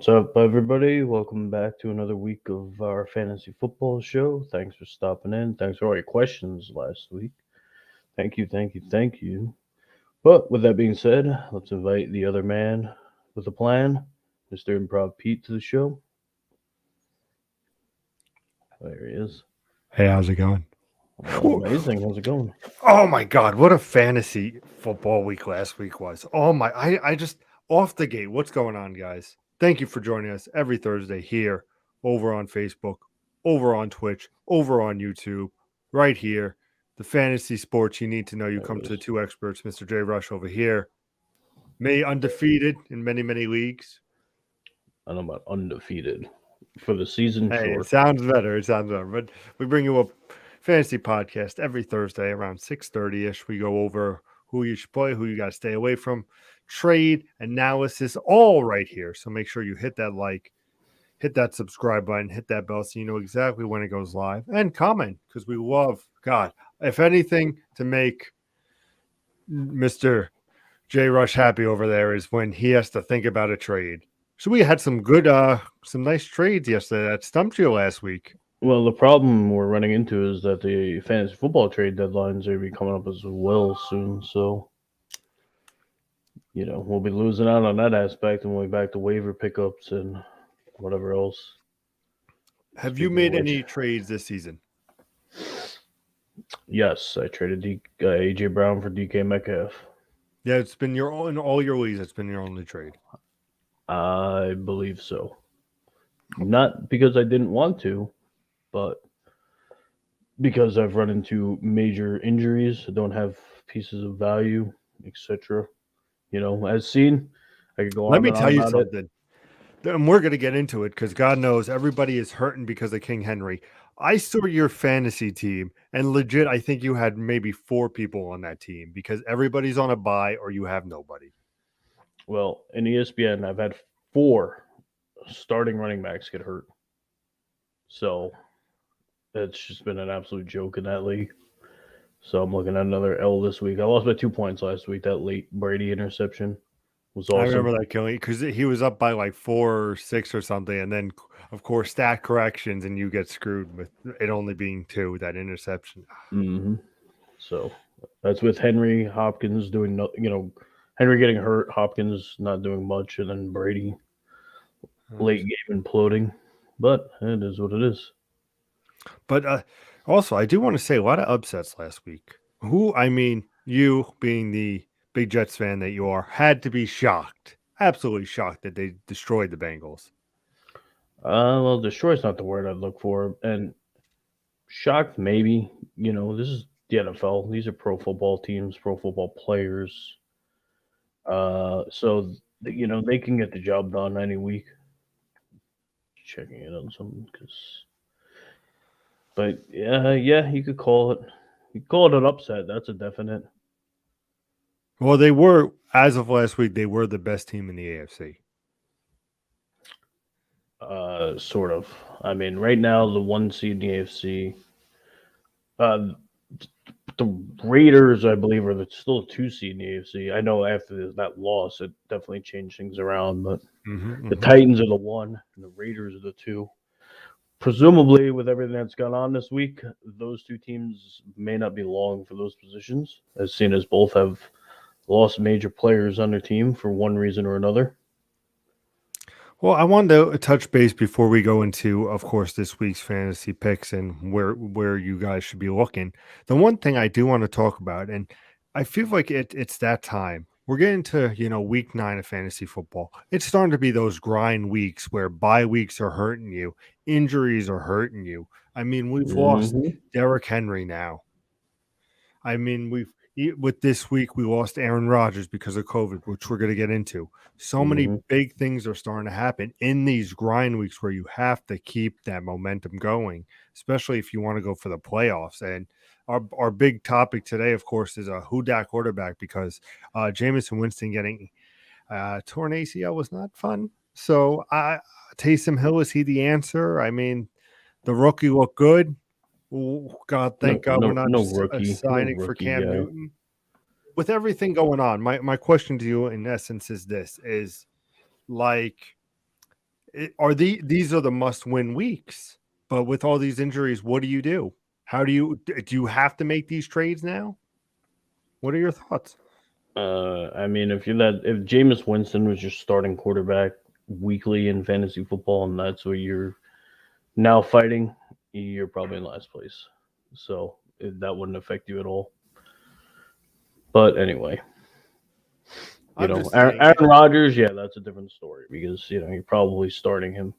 What's up, everybody? Welcome back to another week of our fantasy football show. Thanks for stopping in. Thanks for all your questions last week. Thank you. But with that being said, let's invite the other man with a plan, Mr. Improv Pete, to the show. There he is. Hey, how's it going? Amazing. How's it going? Oh my God, what a fantasy football week last week was. I just off the gate. What's going on, guys? Thank you for joining us every Thursday here over on Facebook, over on Twitch, over on YouTube, right here. The fantasy sports you need to know. You There come it to the is. two experts, Mr. J Rush over here. May undefeated in many, many leagues. And I'm undefeated for the season, Hey, it sure. sounds better. It sounds better. But we bring you a fantasy podcast every Thursday around 6:30 ish. We go over who you should play, who you got to stay away from, trade analysis, all right here. So make sure you hit that like, hit that subscribe button, hit that bell so you know exactly when it goes live, and comment because we love God. If anything to make Mr. J Rush happy over there is when he has to think about a trade. So we had some good, some nice trades yesterday that stumped you last week. Well, the problem we're running into is that the fantasy football trade deadlines are be coming up as well soon. So, we'll be losing out on that aspect and we'll be back to waiver pickups and whatever else. Have you Speaking of made which, any trades this season? yes, I traded AJ Brown for DK Metcalf. Yeah, it's been in all your leagues. It's been your only trade. I believe so. Not because I didn't want to, but because I've run into major injuries, I don't have pieces of value, etc. As seen, I could go Let on me and on tell you about it. something, and we're gonna get into it because God knows everybody is hurting because of King Henry. I saw your fantasy team, and legit, I think you had maybe 4 people on that team because everybody's on a bye or you have nobody. Well, in ESPN, I've had 4 starting running backs get hurt. So it's just been an absolute joke in that league. So I'm looking at another L this week. I lost by 2 points last week. That late Brady interception was I awesome. remember that killing because he was up by like 4 or 6 or something, and then of course stat corrections, and you get screwed with it only being 2 that interception. hmm So that's with Henry Hopkins doing no, Henry getting hurt, Hopkins not doing much, and then Brady late game imploding. But it is what it is. But also, I do want to say a lot of upsets last week. You being the big Jets fan that you are, had to be shocked, absolutely shocked that they destroyed the Bengals. Well, destroy's not the word I'd look for, and shocked maybe. This is the NFL. These are pro football teams, pro football players. So they can get the job done any week. Checking it on something, but yeah, you could call it. You could call it an upset. That's a definite. Well, they were, as of last week, they were the best team in the AFC. Sort of. I mean, right now the 1 seed in the AFC. Uh, the Raiders, I believe, are still a 2 seed in the AFC. I know after that loss, it definitely changed things around, but the Titans are the 1, and the Raiders are the 2. Presumably, with everything that's gone on this week, those 2 teams may not be long for those positions, as seen as both have lost major players on their team for one reason or another. Well, I wanted to touch base before we go into, of course, this week's fantasy picks and where you guys should be looking. The one thing I do want to talk about, and I feel like it's that time. We're getting to week 9 of fantasy football. It's starting to be those grind weeks where bye weeks are hurting you, injuries are hurting you. I mean, we've lost Mm-hmm. Derrick Henry now. I mean, with this week we lost Aaron Rodgers because of COVID, which we're going to get into. So many Mm-hmm. big things are starting to happen in these grind weeks where you have to keep that momentum going, especially if you want to go for the playoffs. And our big topic today, of course, is a who dat quarterback because Jameson Winston getting torn ACL was not fun. So Taysom Hill, is he the answer? I mean, the rookie looked good. Oh, God, No, thank God we're no, not no rookie, no signing for rookie Cam guy. Newton. With everything going on, my question to you in essence is this: is like These are the must-win weeks? But with all these injuries, what do you do? How do you have to make these trades now? What are your thoughts? I mean, if Jameis Winston was your starting quarterback weekly in fantasy football, and that's what you're now fighting, you're probably in last place. So that wouldn't affect you at all. But anyway, I'm just Aaron, saying. Aaron Rodgers, yeah, that's a different story because you're probably starting him.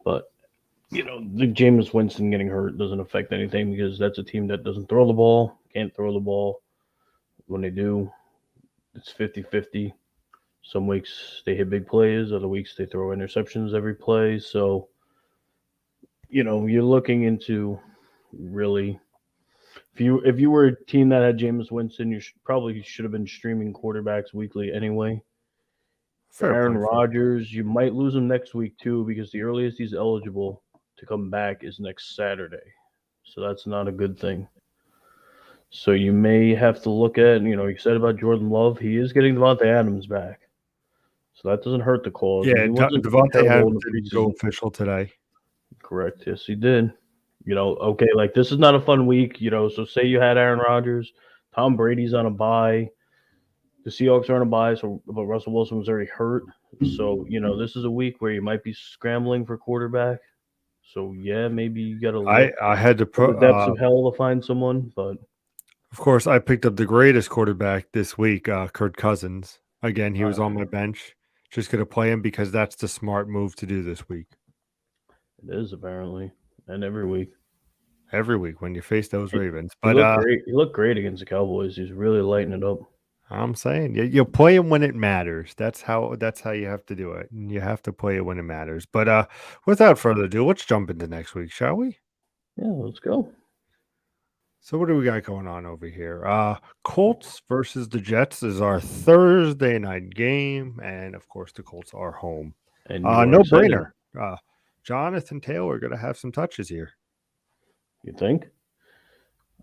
But the Jameis Winston getting hurt doesn't affect anything because that's a team that doesn't throw the ball, can't throw the ball. When they do, it's 50-50. Some weeks they hit big plays, other weeks they throw interceptions every play. So, you're looking into really if you were a team that had Jameis Winston, you probably should have been streaming quarterbacks weekly anyway. For Fair Aaron point. Rodgers, you might lose him next week too because the earliest he's eligible to come back is next Saturday. So that's not a good thing. So you may have to look at, you said about Jordan Love, he is getting Devontae Adams back. So that doesn't hurt the cause. And Yeah, he wasn't Devontae terrible in Adams the didn't go preseason. official today. Correct. Yes, he did. Okay, like this is not a fun week, so say you had Aaron Rodgers, Tom Brady's on a bye, the Seahawks are on a bye, but Russell Wilson was already hurt. So, this is a week where you might be scrambling for quarterback. So yeah, maybe you gotta look I had to in the put. depths of hell to find someone, but Of course, I picked up the greatest quarterback this week, Kirk Cousins. Again, he was uh, on my bench. Just going to play him because that's the smart move to do this week. it is apparently. And every week. Every week when you face those He, Ravens. he But looked great. He looked great against the Cowboys. He's really lighting it up. I'm saying you play him when it matters. That's how you have to do it. And you have to play it when it matters. But without further ado, let's jump into next week, shall we? Yeah, let's go. So what do we got going on over here? Colts versus the Jets is our Thursday night game, and of course the Colts are home. And you are No excited. brainer. Jonathan Taylor going to have some touches here. You think?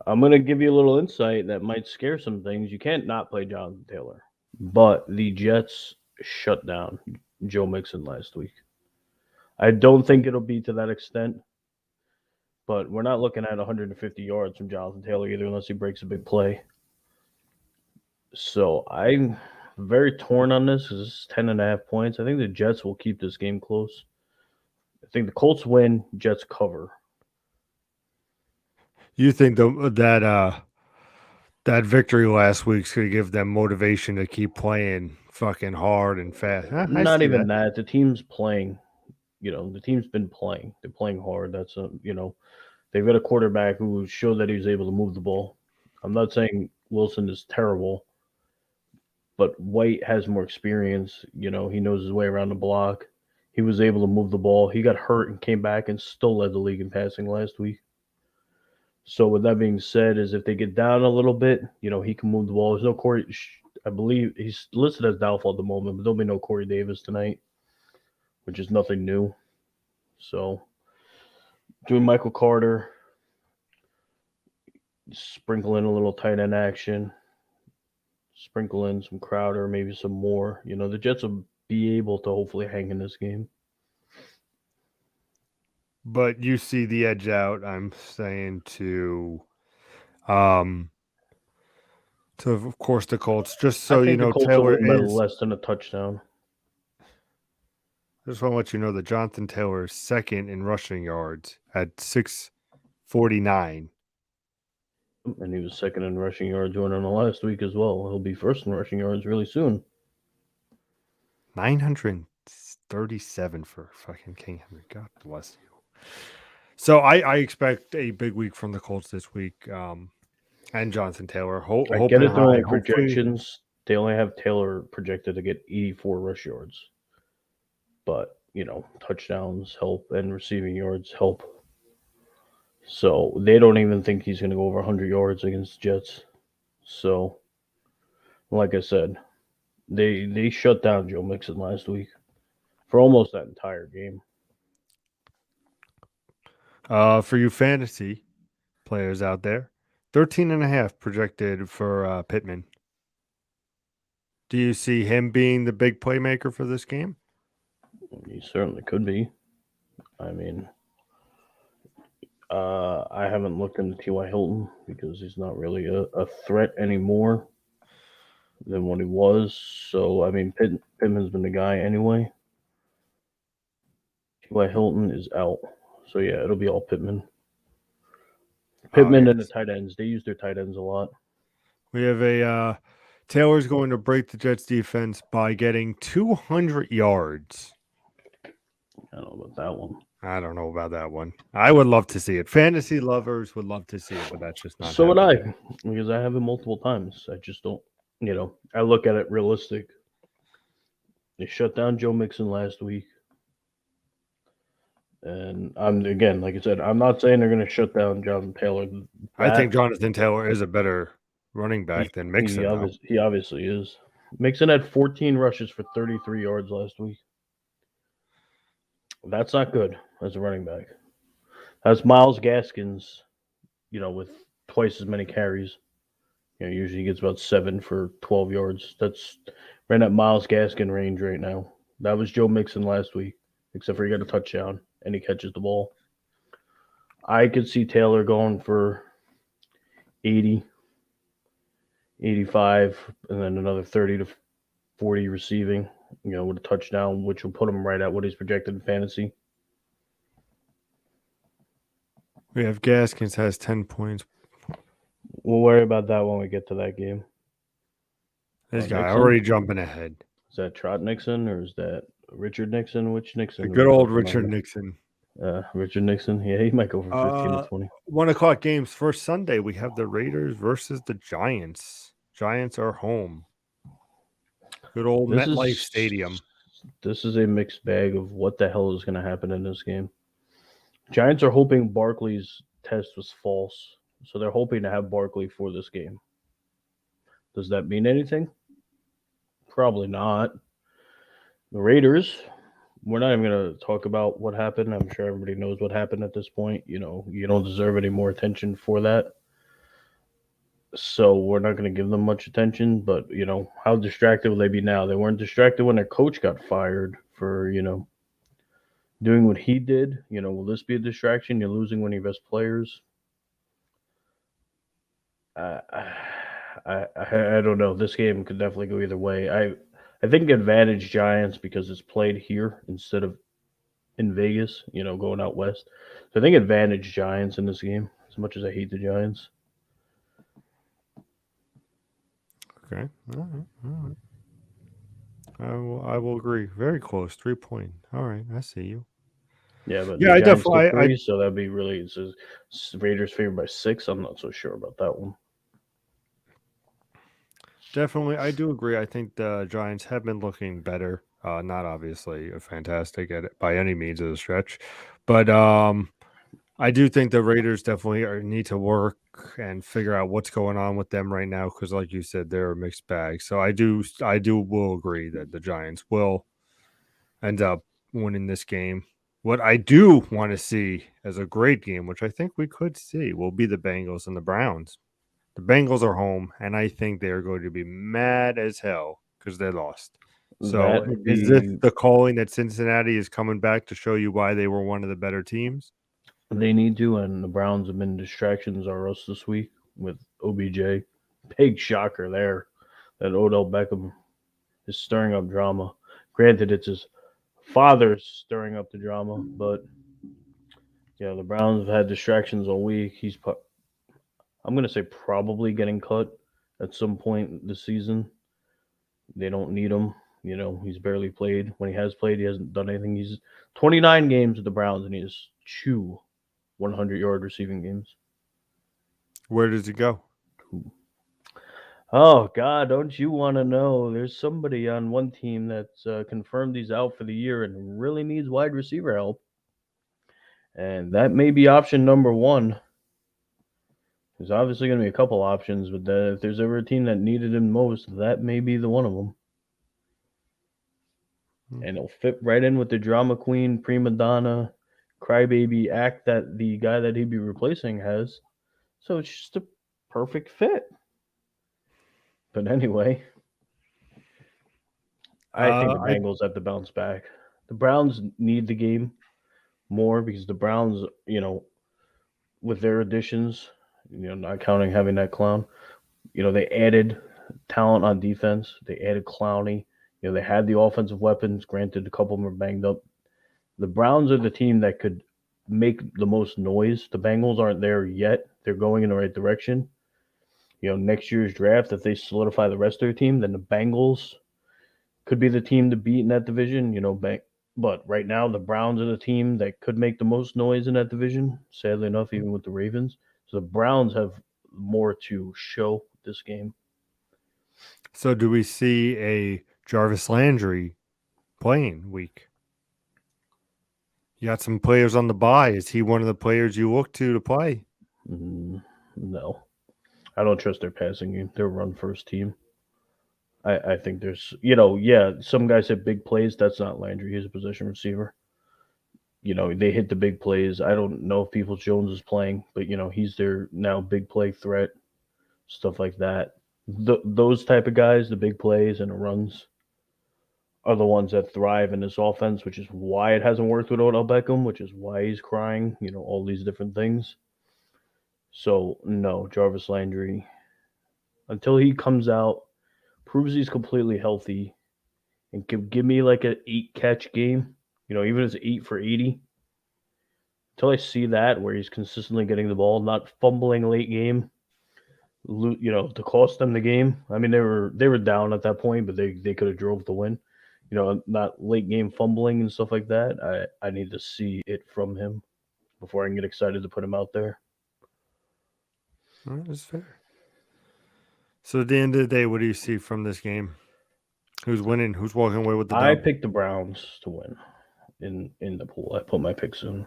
I'm gonna give you a little insight that might scare some things. You can't not play Jonathan Taylor. But the Jets shut down Joe Mixon last week. I don't think it'll be to that extent, but we're not looking at 150 yards from Jonathan Taylor either unless he breaks a big play. So I'm very torn on this because this is 10.5 points. I think the Jets will keep this game close. I think the Colts win, Jets cover. You think that victory last week's going to give them motivation to keep playing fucking hard and fast? I Not see that. even that. The team's playing. The team's been playing. They're playing hard. They've got a quarterback who showed that he was able to move the ball. I'm not saying Wilson is terrible, but White has more experience. He knows his way around the block. He was able to move the ball. He got hurt and came back and still led the league in passing last week. So with that being said, is if they get down a little bit, he can move the ball. There's no Corey. I believe he's listed as doubtful at the moment, but there'll be no Corey Davis tonight, which is nothing new. So doing Michael Carter, sprinkle in a little tight end action, sprinkle in some Crowder, maybe some more. The Jets will be able to hopefully hang in this game. But you see the edge out. I'm saying um, to of course the Colts. Just I so you think the know, Colts will Taylor win by is. less than a touchdown. I just want to let you know that Jonathan Taylor is second in rushing yards at 649. And he was second in rushing yards going on the last week as well. He'll be first in rushing yards really soon. 937 for fucking King Henry. God bless you. So I expect a big week from the Colts this week. And Jonathan Taylor. I get Hoping it. They're high. only Hopefully, projections. They only have Taylor projected to get 84 rush yards. But, touchdowns help and receiving yards help. So they don't even think he's going to go over 100 yards against the Jets. So, like I said, they shut down Joe Mixon last week for almost that entire game. for you fantasy players out there, 13.5 projected for Pittman. Do you see him being the big playmaker for this game? He certainly could be. I mean, I haven't looked into T.Y. Hilton because he's not really a threat anymore than what he was. So, I mean, Pittman's been the guy anyway. T.Y. Hilton is out. So, yeah, it'll be all Pittman. Oh, Pittman and the yes. tight ends. They use their tight ends a lot. We have a Taylor's going to break the Jets defense by getting 200 yards. I don't know about that one. I don't know about that one. I would love to see it. Fantasy lovers would love to see it, but that's just not So would happening. I, because I have it multiple times. I just don't, I look at it realistic. They shut down Joe Mixon last week. And I'm, again, like I said, I'm not saying they're going to shut down Jonathan Taylor. I That think Jonathan Taylor is a better running back than Mixon, though. he obviously is. Mixon had 14 rushes for 33 yards last week. That's not good as a running back. That's Miles Gaskins, with twice as many carries. Usually he gets about 7 for 12 yards. That's right at Miles Gaskin range right now. That was Joe Mixon last week, except for he got a touchdown and he catches the ball. I could see Taylor going for 80, 85, and then another 30 to 40 receiving, with a touchdown, which will put him right at what he's projected in fantasy. We have Gaskins has 10 points. We'll worry about that when we get to that game. This guy Nixon? already jumping ahead. Is that Trot Nixon or is that Richard Nixon? Which Nixon? The good old Richard Nixon. Richard Nixon. Yeah, he might go for 15 to 20. 1 o'clock games. First Sunday, we have the Raiders versus the Giants. Giants are home. Good old MetLife Stadium. This is a mixed bag of what the hell is going to happen in this game. Giants are hoping Barkley's test was false, so they're hoping to have Barkley for this game. Does that mean anything? Probably not. The Raiders, we're not even going to talk about what happened. I'm sure everybody knows what happened at this point. You don't deserve any more attention for that. So we're not going to give them much attention. But, how distracted will they be now? They weren't distracted when their coach got fired for, doing what he did. Will this be a distraction? You're losing one of your best players. I don't know. This game could definitely go either way. I think advantage Giants because it's played here instead of in Vegas, going out west. So I think advantage Giants in this game, as much as I hate the Giants. Okay. All right. I will agree. Very close. 3 point. All right. I see you. Yeah, but Yeah, the Giants definitely. took 3, so that'd be really. It says Raiders favored by 6. I'm not so sure about that one. Definitely, I do agree. I think the Giants have been looking better. Not obviously fantastic at it by any means of the stretch, but I do think the Raiders definitely need to work and figure out what's going on with them right now because, like you said, they're a mixed bag. So I will agree that the Giants will end up winning this game. What I do want to see as a great game, which I think we could see, will be the Bengals and the Browns. The Bengals are home, and I think they are going to be mad as hell because they lost. So, That would is this be. the calling that Cincinnati is coming back to show you why they were one of the better teams? They need to, and the Browns have been distractions are us this week with OBJ. Big shocker there that Odell Beckham is stirring up drama. Granted, it's his father's stirring up the drama, but the Browns have had distractions all week. I'm going to say probably getting cut at some point this season. They don't need him. He's barely played. When he has played, he hasn't done anything. He's 29 games with the Browns, and he has 2 100-yard receiving games. Where does he go? Oh God, don't you want to know? There's somebody on one team that's confirmed he's out for the year and really needs wide receiver help, and that may be option number one. There's obviously going to be a couple options, but if there's ever a team that needed him most, that may be the one of them. And it'll fit right in with the drama queen, prima donna, crybaby act that the guy that he'd be replacing has. So it's just a perfect fit. But anyway, I think the Bengals have to bounce back. The Browns need the game more because the Browns, with their additions, not counting having that clown, they added talent on defense. They added Clowney. They had the offensive weapons. Granted, a couple of them are banged up. The Browns are the team that could make the most noise. The Bengals aren't there yet. They're going in the right direction. Next year's draft, if they solidify the rest of their team, then the Bengals could be the team to beat in that division. But right now the Browns are the team that could make the most noise in that division. Sadly enough, even with the Ravens, so the Browns have more to show this game. So do we see a Jarvis Landry playing week? You got some players on the bye. Is he one of the players you look to play? No, I don't trust their passing game. They're a run first team. I think there's, yeah, some guys hit big plays. That's not Landry. He's a possession receiver. They hit the big plays. I don't know if Peoples Jones is playing, but he's their now big play threat, stuff like that. Those type of guys, the big plays and the runs, are the ones that thrive in this offense, which is why it hasn't worked with Odell Beckham, which is why he's crying. All these different things. So no, Jarvis Landry, until he comes out, proves he's completely healthy, and can give me like an 8 catch game. Even if it's 8 for 80. Until I see that where he's consistently getting the ball, not fumbling late game, to cost them the game. I mean, they were down at that point, but they could have drove the win. Not late game fumbling and stuff like that. I need to see it from him before I can get excited to put him out there. All right, that's fair. So at the end of the day, what do you see from this game? Who's winning? Who's walking away with the I dub? picked the Browns to win in the pool. I put my picks in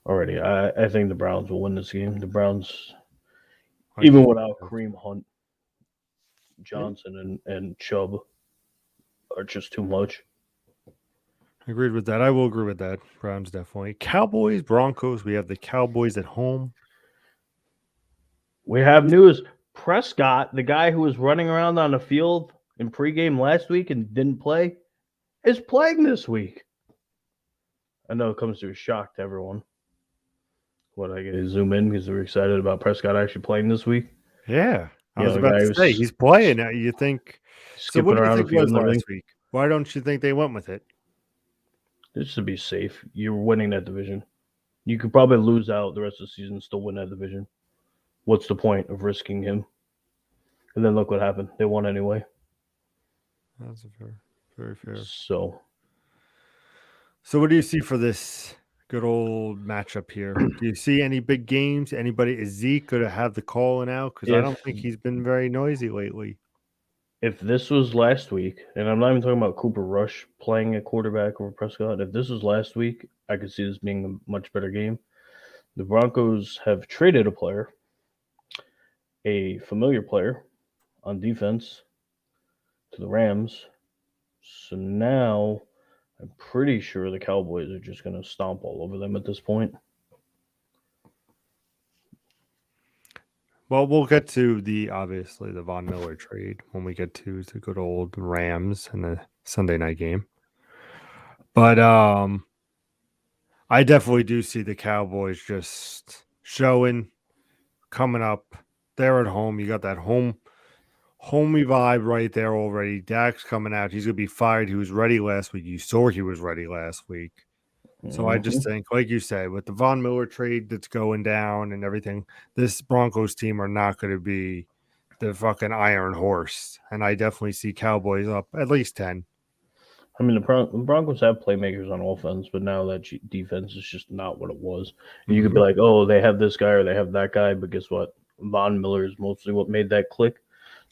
already. I think the Browns will win this game. The Browns, Like, even without Kareem Hunt, yeah, Johnson, and Chubb, are just too much. agreed with that. I will agree with that. Browns definitely. Cowboys, Broncos. We have the Cowboys at home. We have news. Prescott, the guy who was running around on the field in pregame last week and didn't play, is playing this week. I know it comes to a shock to everyone. What, I gotta zoom in because we're excited about Prescott actually playing this week. Yeah, I was The about guy to say who's he's playing. You think? So what skipping do you around the think field was and last everything. week? Why don't you think they went with it? Just to be safe, you're winning that division. You could probably lose out the rest of the season and still win that division. What's the point of risking him? And then look what happened. They won anyway. That's a fair, very fair. So So what do you see for this good old matchup here? Do you see any big games? Anybody? Is Zeke going to have the calling out? Because I don't if think he's been very noisy lately. if this was last week, and I'm not even talking about Cooper Rush playing a quarterback over Prescott, if this was last week, I could see this being a much better game. The Broncos have traded a player, a familiar player on defense, to the Rams. So now I'm pretty sure the Cowboys are just going to stomp all over them at this point. Well, we'll get to obviously the Von Miller trade when we get to the good old Rams and the Sunday night game. But I definitely do see the Cowboys just showing coming up. They're at home. You got that homey vibe right there already. Dak's coming out. He's gonna be fired. He was ready last week. You saw he was ready last week. So I just Mm-hmm. think, like you said, with the Von Miller trade that's going down and everything, this Broncos team are not going to be the fucking iron horse. And I definitely see Cowboys up at least 10. I mean, the Broncos have playmakers on offense, but now that defense is just not what it was. And you could be Mm-hmm. like, oh, they have this guy or they have that guy, but guess what? Von Miller is mostly what made that click.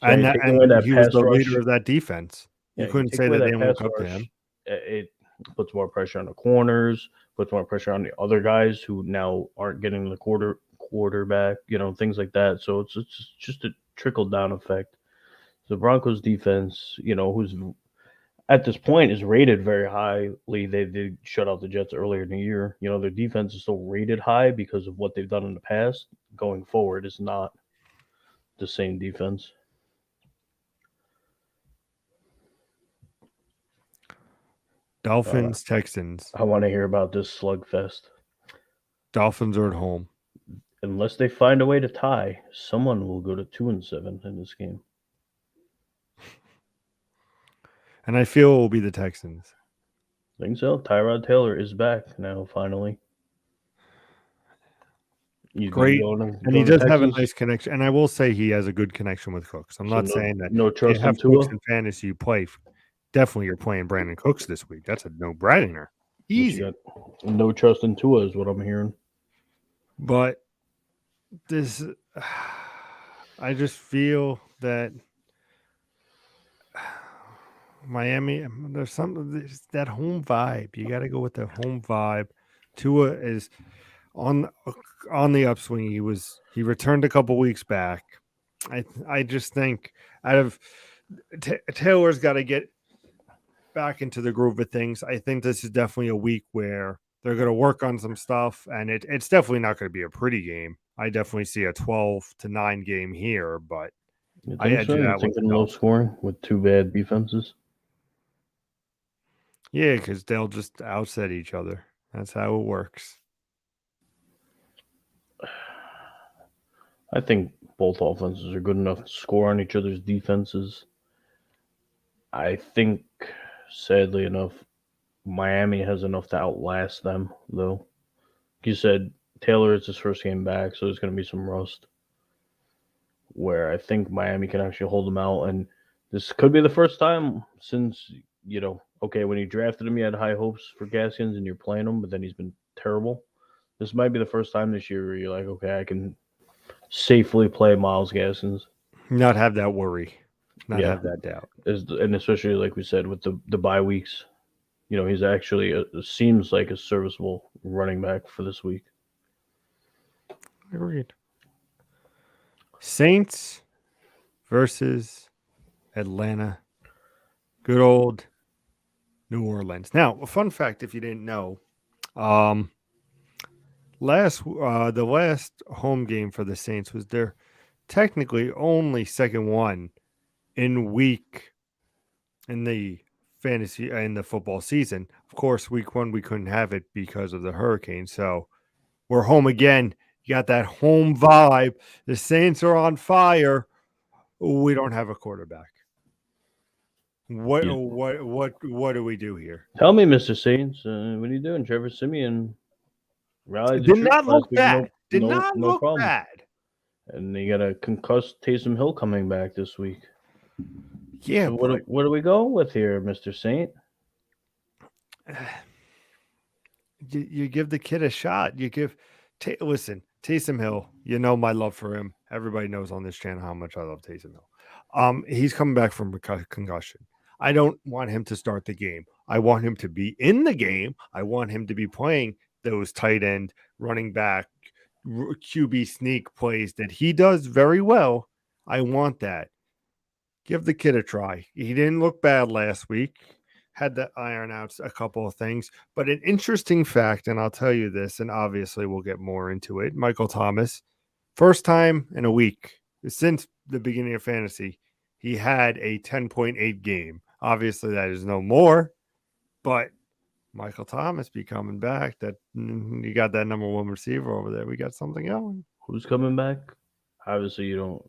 So when you take away And that he was pass the leader rush, of that defense. You yeah, you couldn't take say away that they that didn't pass look up to him. rush, it puts more pressure on the corners, puts more pressure on the other guys who now aren't getting the quarterback, things like that. So it's just a trickle down effect. The Broncos defense, who's at this point is rated very highly. They did shut out the Jets earlier in the year. Their defense is still rated high because of what they've done in the past. Going forward is not the same defense. Dolphins, Texans. I want to hear about this slugfest. Dolphins are at home. Unless they find a way to tie, someone will go to 2-7 in this game. And I feel it will be the Texans. Think so. Tyrod Taylor is back now. Finally, he's been Great. And he going to does have a Texas. nice connection. And I will say he has a good connection with Cooks. I'm So not saying that no you trust have in Cooks Tua. in fantasy, you play. Definitely you're playing Brandon Cooks this week. That's a no-brainer. But you Easy. got no trust in Tua is what I'm hearing. But this, I just feel that Miami, there's that home vibe. You got to go with the home vibe. Tua is on the upswing. He returned a couple weeks back. I just think out of Taylor's got to get back into the groove of things. I think this is definitely a week where they're going to work on some stuff, and it's definitely not going to be a pretty game. I definitely see a 12-9 game here, but You I think edge so? it You out with the thinking low Dolphins. scoring with two bad defenses? Yeah, because they'll just outset each other. That's how it works. I think both offenses are good enough to score on each other's defenses. I think, sadly enough, Miami has enough to outlast them, though. Like you said, Taylor is his first game back, so there's going to be some rust. Where I think Miami can actually hold them out, and this could be the first time since okay, when you drafted him, you had high hopes for Gaskins, and you're playing him, but then he's been terrible. This might be the first time this year where you're like, okay, I can safely play Miles Gaskins. Not have that worry. Not Yeah, have that doubt. and especially like we said with the bye weeks, he's actually seems like a serviceable running back for this week. Agreed. Saints versus Atlanta. Good old New Orleans. Now, a fun fact if you didn't know, the last home game for the Saints was their technically only second one in the fantasy in the football season. Of course, week 1 we couldn't have it because of the hurricane. So we're home again. You got that home vibe. The Saints are on fire. We don't have a quarterback. What Yeah. what do we do here? Tell me, Mr. Saints, what are you doing? Trevor Simeon rallied the Did troops not last look week. bad. Did No, not no look problem. bad. And you got a concussed Taysom Hill coming back this week. Yeah, So but what are we going with here, Mr. Saint? you give the kid a shot. You give listen, Taysom Hill, you know my love for him. Everybody knows on this channel how much I love Taysom Hill. He's coming back from a concussion. I don't want him to start the game. I want him to be in the game. I want him to be playing those tight end, running back, QB sneak plays that he does very well. I want that. Give the kid a try. He didn't look bad last week. Had to iron out a couple of things. But an interesting fact, and I'll tell you this, and obviously we'll get more into it. Michael Thomas, first time in a week since the beginning of fantasy, he had a 10.8 game. Obviously, that is no more, but Michael Thomas be coming back. That you got that number 1 receiver over there. We got something going. Who's coming back? Obviously, you don't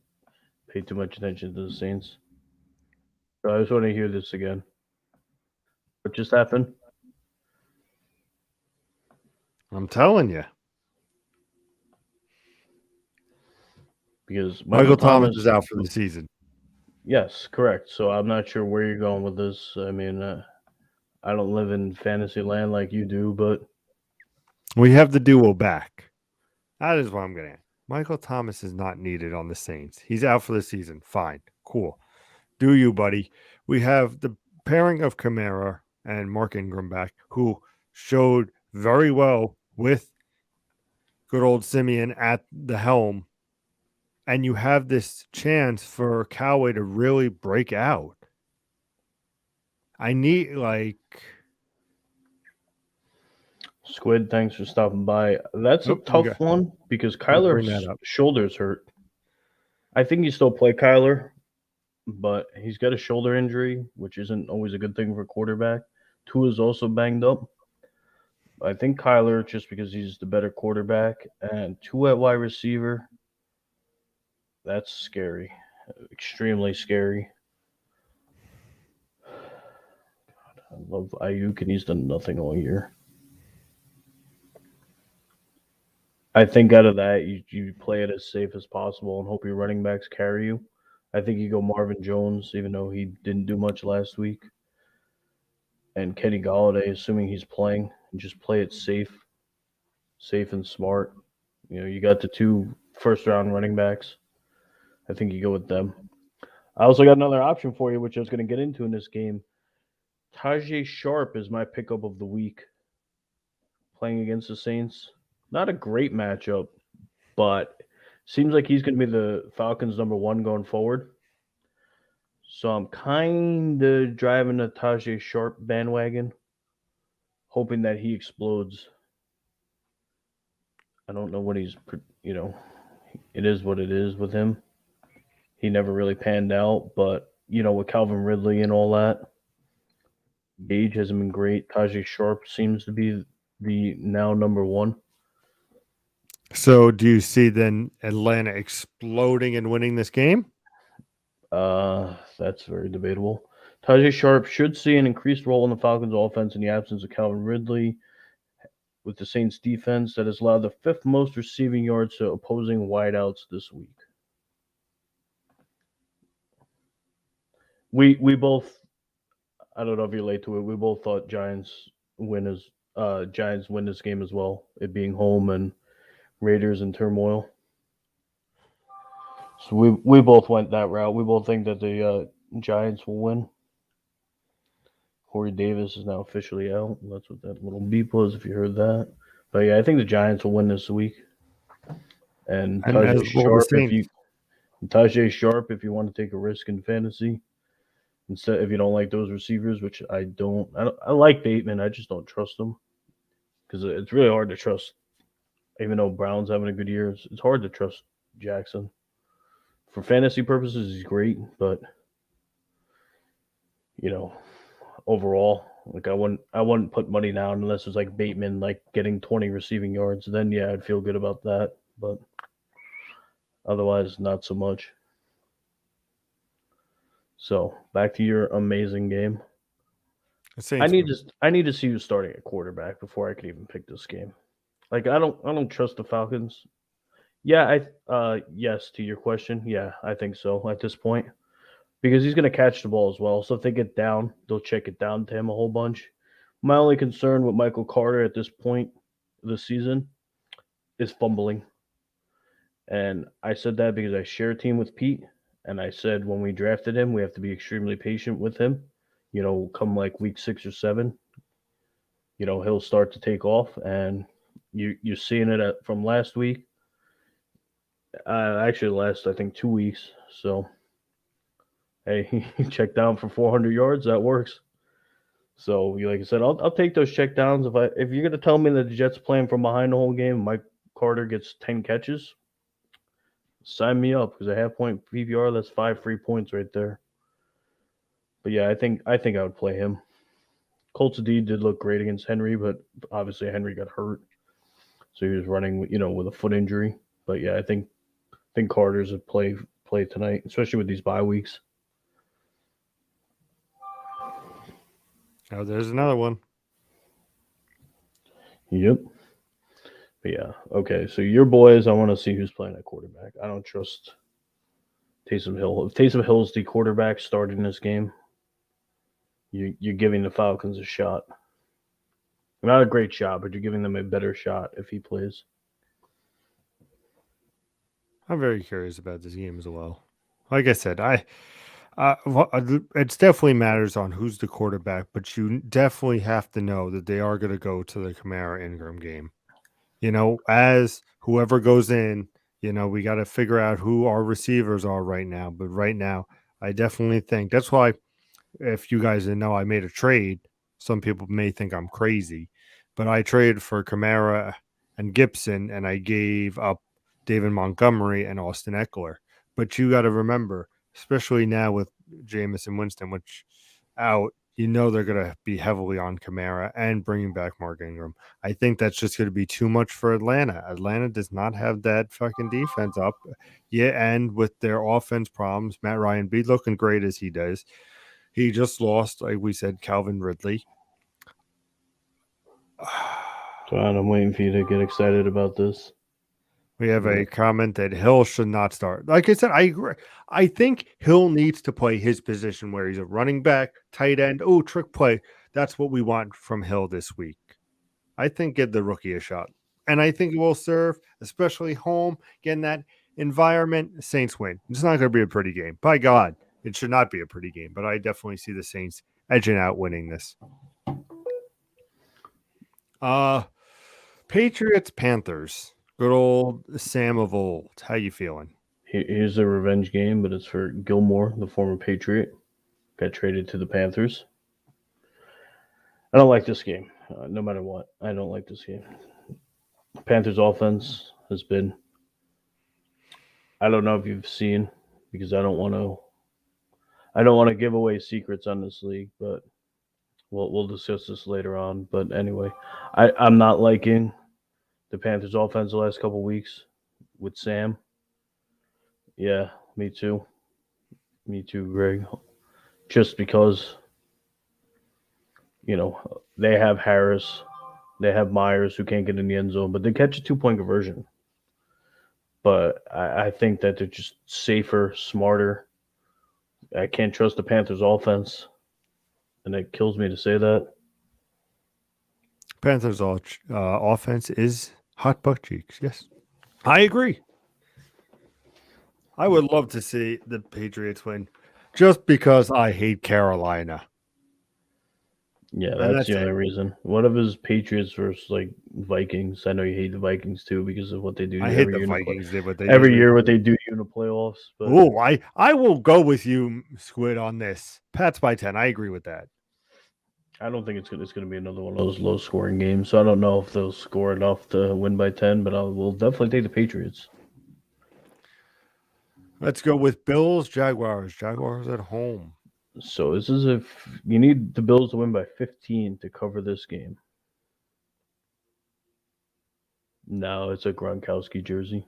pay too much attention to the Saints. So I just want to hear this again. What just happened? I'm telling you. Because Michael Thomas is out for the season. Yes, correct. So I'm not sure where you're going with this. I mean, I don't live in fantasy land like you do, but we have the duo back. That is what I'm going to add. Michael Thomas is not needed on the Saints. He's out for the season. Fine. Cool. Do you, buddy? We have the pairing of Kamara and Mark Ingram back, who showed very well with good old Simeon at the helm. And you have this chance for Coway to really break out. I need, Squid, thanks for stopping by. That's a tough one because Kyler's shoulder's hurt. I think you still play Kyler, but he's got a shoulder injury, which isn't always a good thing for a quarterback. Tua's also banged up. I think Kyler just because he's the better quarterback, and Tua at wide receiver. That's scary, extremely scary. I love Ayuk, and he's done nothing all year. I think out of that, you play it as safe as possible and hope your running backs carry you. I think you go Marvin Jones, even though he didn't do much last week, and Kenny Galladay, assuming he's playing, and just play it safe, safe and smart. You got the two first round running backs. I think you go with them. I also got another option for you, which I was going to get into in this game. Tajay Sharp is my pickup of the week, playing against the Saints. Not a great matchup, but seems like he's going to be the Falcons' number one going forward. So I'm kind of driving the Tajay Sharp bandwagon, hoping that he explodes. I don't know what it is what it is with him. He never really panned out, but with Calvin Ridley and all that, Gage hasn't been great. Tajay Sharp seems to be the now number one. So, do you see then Atlanta exploding and winning this game? That's very debatable. Tajay Sharp should see an increased role in the Falcons' offense in the absence of Calvin Ridley, with the Saints' defense that has allowed the fifth most receiving yards to opposing wideouts this week. We both, I don't know if you're late to it. We both thought Giants win this game as well. It being home and Raiders in turmoil. So we both went that route. We both think that the Giants will win. Corey Davis is now officially out. That's what that little beep was, if you heard that. But yeah, I think the Giants will win this week. And And as well, the Saints. Tajay Sharp, if you want to take a risk in fantasy, instead if you don't like those receivers, which I don't. I like Bateman. I just don't trust him because it's really hard to trust. Even though Brown's having a good year, it's hard to trust Jackson. For fantasy purposes, he's great, but you know, overall, like I wouldn't put money down unless it was like Bateman like getting 20 receiving yards. Then yeah, I'd feel good about that. But otherwise, not so much. So back to your amazing game. The I Saints need win. to I need to see you starting at quarterback before I could even pick this game. Like I don't trust the Falcons. Yeah, yes to your question. Yeah, I think so at this point because he's going to catch the ball as well. So if they get down, they'll check it down to him a whole bunch. My only concern with Michael Carter at this point of the season is fumbling. And I said that because I share a team with Pete, and I said when we drafted him, we have to be extremely patient with him. Come like week 6 or 7, he'll start to take off, and you're seeing it from last week. Actually, last I think 2 weeks. So hey, he checked down for 400 yards. That works. So, like I said, I'll take those check downs. If you're gonna tell me that the Jets playing from behind the whole game, Mike Carter gets 10 catches, sign me up because a half point PPR, that's 5 free points right there. But yeah, I think I would play him. Colts D did look great against Henry, but obviously Henry got hurt, so he was running with a foot injury. But yeah, I think Carter's a play tonight, especially with these bye weeks. Oh, there's another one. Yep. But yeah, okay. So your boys, I want to see who's playing at quarterback. I don't trust Taysom Hill. If Taysom Hill's the quarterback starting this game, you're giving the Falcons a shot. Not a great shot, but you're giving them a better shot if he plays. I'm very curious about this game as well. Like I said, it definitely matters on who's the quarterback, but you definitely have to know that they are going to go to the Kamara Ingram game. As whoever goes in, we got to figure out who our receivers are right now. But right now, I definitely think that's why, if you guys didn't know, I made a trade. Some people may think I'm crazy, but I traded for Kamara and Gibson, and I gave up David Montgomery and Austin Eckler. But you got to remember, especially now with Jameis and Winston, which out, you know they're going to be heavily on Kamara and bringing back Mark Ingram. I think that's just going to be too much for Atlanta. Atlanta does not have that fucking defense up. Yeah, and with their offense problems, Matt Ryan be looking great as he does. He just lost, like we said, Calvin Ridley. John, I'm waiting for you to get excited about this. We have a comment that Hill should not start. Like I said, I agree. I think Hill needs to play his position where he's a running back, tight end. Oh, trick play. That's what we want from Hill this week. I think give the rookie a shot. And I think it will serve, especially home, getting that environment. Saints win. It's not going to be a pretty game. By God, it should not be a pretty game. But I definitely see the Saints edging out winning this. Patriots, Panthers. Good old Sam of old. How you feeling? Here's a revenge game, but it's for Gilmore, the former Patriot. Got traded to the Panthers. I don't like this game, no matter what. I don't like this game. Panthers offense has been. I don't know if you've seen, because I don't want to. I don't want to give away secrets on this league, but we'll discuss this later on. But anyway, I'm not liking the Panthers offense the last couple weeks with Sam. Yeah, me too. Me too, Greg. Just because they have Harris, they have Myers who can't get in the end zone, but they catch a 2 point conversion. But I think that they're just safer, smarter. I can't trust the Panthers offense, and it kills me to say that. Panthers offense is hot butt cheeks. Yes, I agree. I would love to see the Patriots win just because I hate Carolina. Yeah, And that's that's the it. only reason. What if it's Patriots versus like Vikings? I know you hate the Vikings too because of what they do I hate every the year Vikings did what they did. every year what they do to you in the playoffs. But Oh, I will go with you, Squid, on this. Pats by 10. I agree with that. I don't think it's gonna be another one of those low scoring games. So I don't know if they'll score enough to win by 10, but we'll definitely take the Patriots. Let's go with Bills, Jaguars. Jaguars at home. So this is if you need the Bills to win by 15 to cover this game. No, it's a Gronkowski jersey.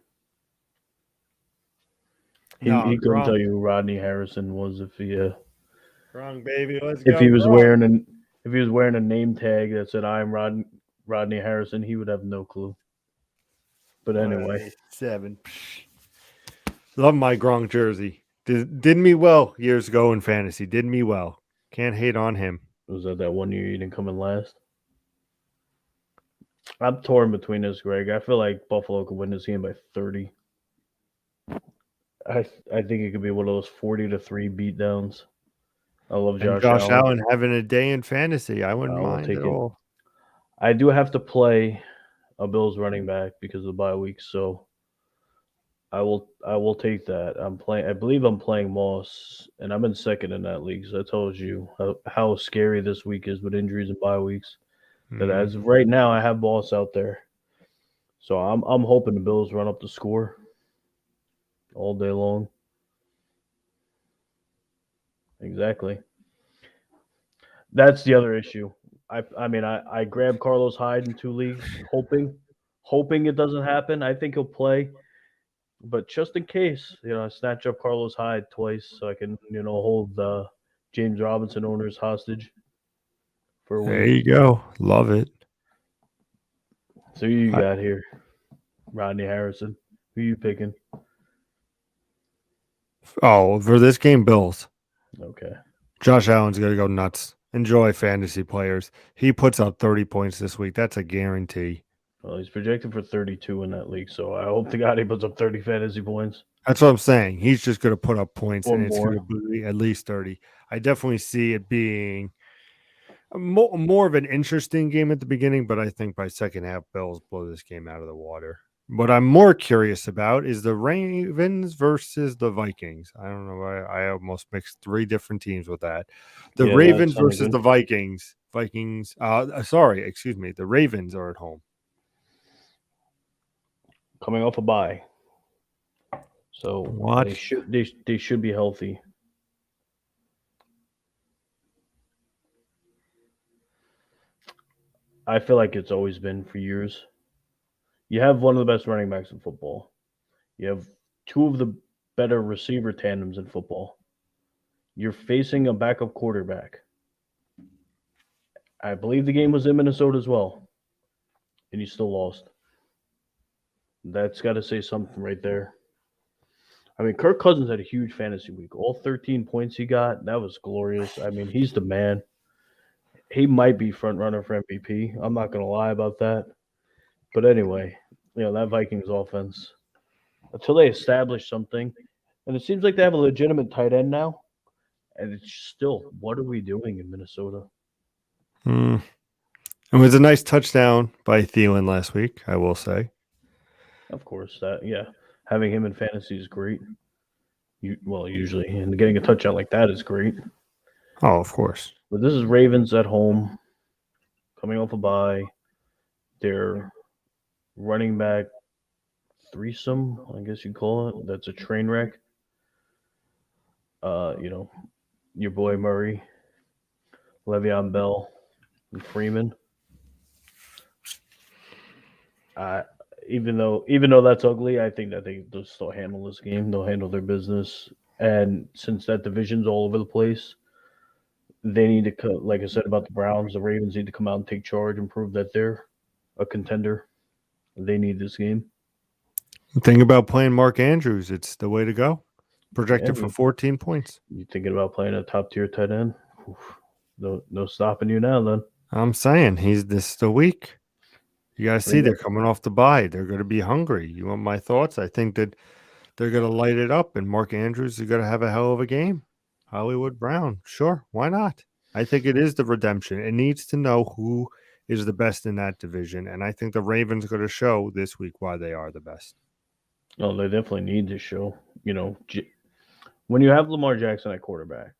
He couldn't tell you who Rodney Harrison was Gronk, baby. Let's if go, he was Gronk. wearing a name tag that said I'm Rodney Harrison, he would have no clue. But anyway, 7. Love my Gronk jersey. Did me well years ago in fantasy. Did me well. Can't hate on him. was that 1 year you didn't come in last? I'm torn between this, Greg. I feel like Buffalo could win this game by 30. I think it could be one of those 40-3 beatdowns. I love And Josh Josh Allen. Allen having a day in fantasy. I wouldn't I will mind take at it. all. I do have to play a Bills running back because of the bye week, so I will take that. I believe I'm playing Moss, and I'm in second in that league. So that tells you how scary this week is with injuries and bye weeks. That as of right now, I have Moss out there, so I'm hoping the Bills run up the score all day long. Exactly. That's the other issue. I grabbed Carlos Hyde in 2 leagues, hoping it doesn't happen. I think he'll play, but just in case, I snatch up Carlos Hyde twice so I can, hold the James Robinson owners hostage for a There week. you go. Love it. So who you got here, Rodney Harrison? Who you picking? Oh, for this game, Bills. Okay. Josh Allen's going to go nuts. Enjoy fantasy players. He puts up 30 points this week. That's a guarantee. Well, he's projected for 32 in that league, so I hope to God he puts up 30 fantasy points That's what I'm saying. He's just going to put up points, or and it's going more. to be at least 30. I definitely see it being more of an interesting game at the beginning, but I think by second half, Bills blow this game out of the water. What I'm more curious about is the Ravens versus the Vikings. I don't know why I almost mixed 3 different teams with that. The Yeah, that Ravens sounded versus good. the Vikings. Sorry, excuse me. The Ravens are at home. Coming off a bye, so What? they should be healthy. I feel like it's always been for years. You have one of the best running backs in football. You have two of the better receiver tandems in football. You're facing a backup quarterback. I believe the game was in Minnesota as well, and you still lost. That's got to say something right there. I mean, Kirk Cousins had a huge fantasy week. All 13 points he got, that was glorious. I mean, he's the man. He might be front runner for MVP. I'm not going to lie about that. But anyway, that Vikings offense, until they establish something, and it seems like they have a legitimate tight end now, and it's still, what are we doing in Minnesota? Mm. It was a nice touchdown by Thielen last week, I will say. Of course, having him in fantasy is great. Usually, and getting a touchdown like that is great. Oh, of course. But this is Ravens at home, coming off a bye. Their running back threesome, I guess you'd call it. That's a train wreck. You know, your boy Murray, Le'Veon Bell, and Freeman. Uh, even though that's ugly, I think that they'll still handle this game. They'll handle their business. And since that division's all over the place, they need to, like I said about the Browns, the Ravens need to come out and take charge and prove that they're a contender. They need this game. The thing about playing Mark Andrews, it's the way to go. Projected Yeah, for 14 points. you thinking about playing a top tier tight end? Oof. No stopping you now. Then I'm saying this is the week. You guys bring see they're it. coming off the bye. They're going to be hungry. You want my thoughts? I think that they're going to light it up, and Mark Andrews is going to have a hell of a game. Hollywood Brown, sure, why not? I think it is the redemption. It needs to know who is the best in that division, and I think the Ravens are going to show this week why they are the best. Oh, they definitely need to show. When you have Lamar Jackson at quarterback,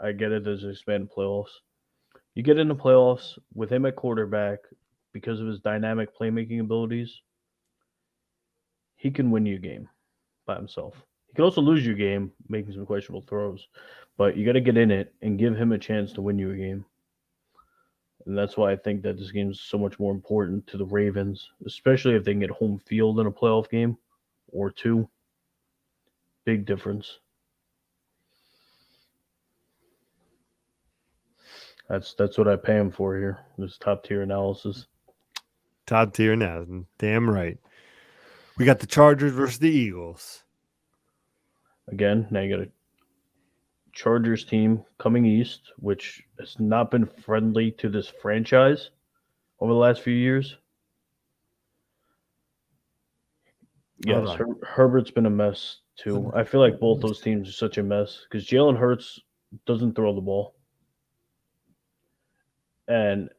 I get it. There's expanded playoffs. You get into playoffs with him at quarterback because of his dynamic playmaking abilities. He can win you a game by himself. He can also lose you a game making some questionable throws, but you got to get in it and give him a chance to win you a game. And that's why I think that this game is so much more important to the Ravens, especially if they can get home field in a playoff game or two. Big difference. That's what I pay him for here. This top tier analysis. Top tier now. Damn right. We got the Chargers versus the Eagles. Again, now you got a Chargers team coming east, which has not been friendly to this franchise over the last few years. Hold Yes, on. Herbert's been a mess too. I feel like both those teams are such a mess because Jalen Hurts doesn't throw the ball, and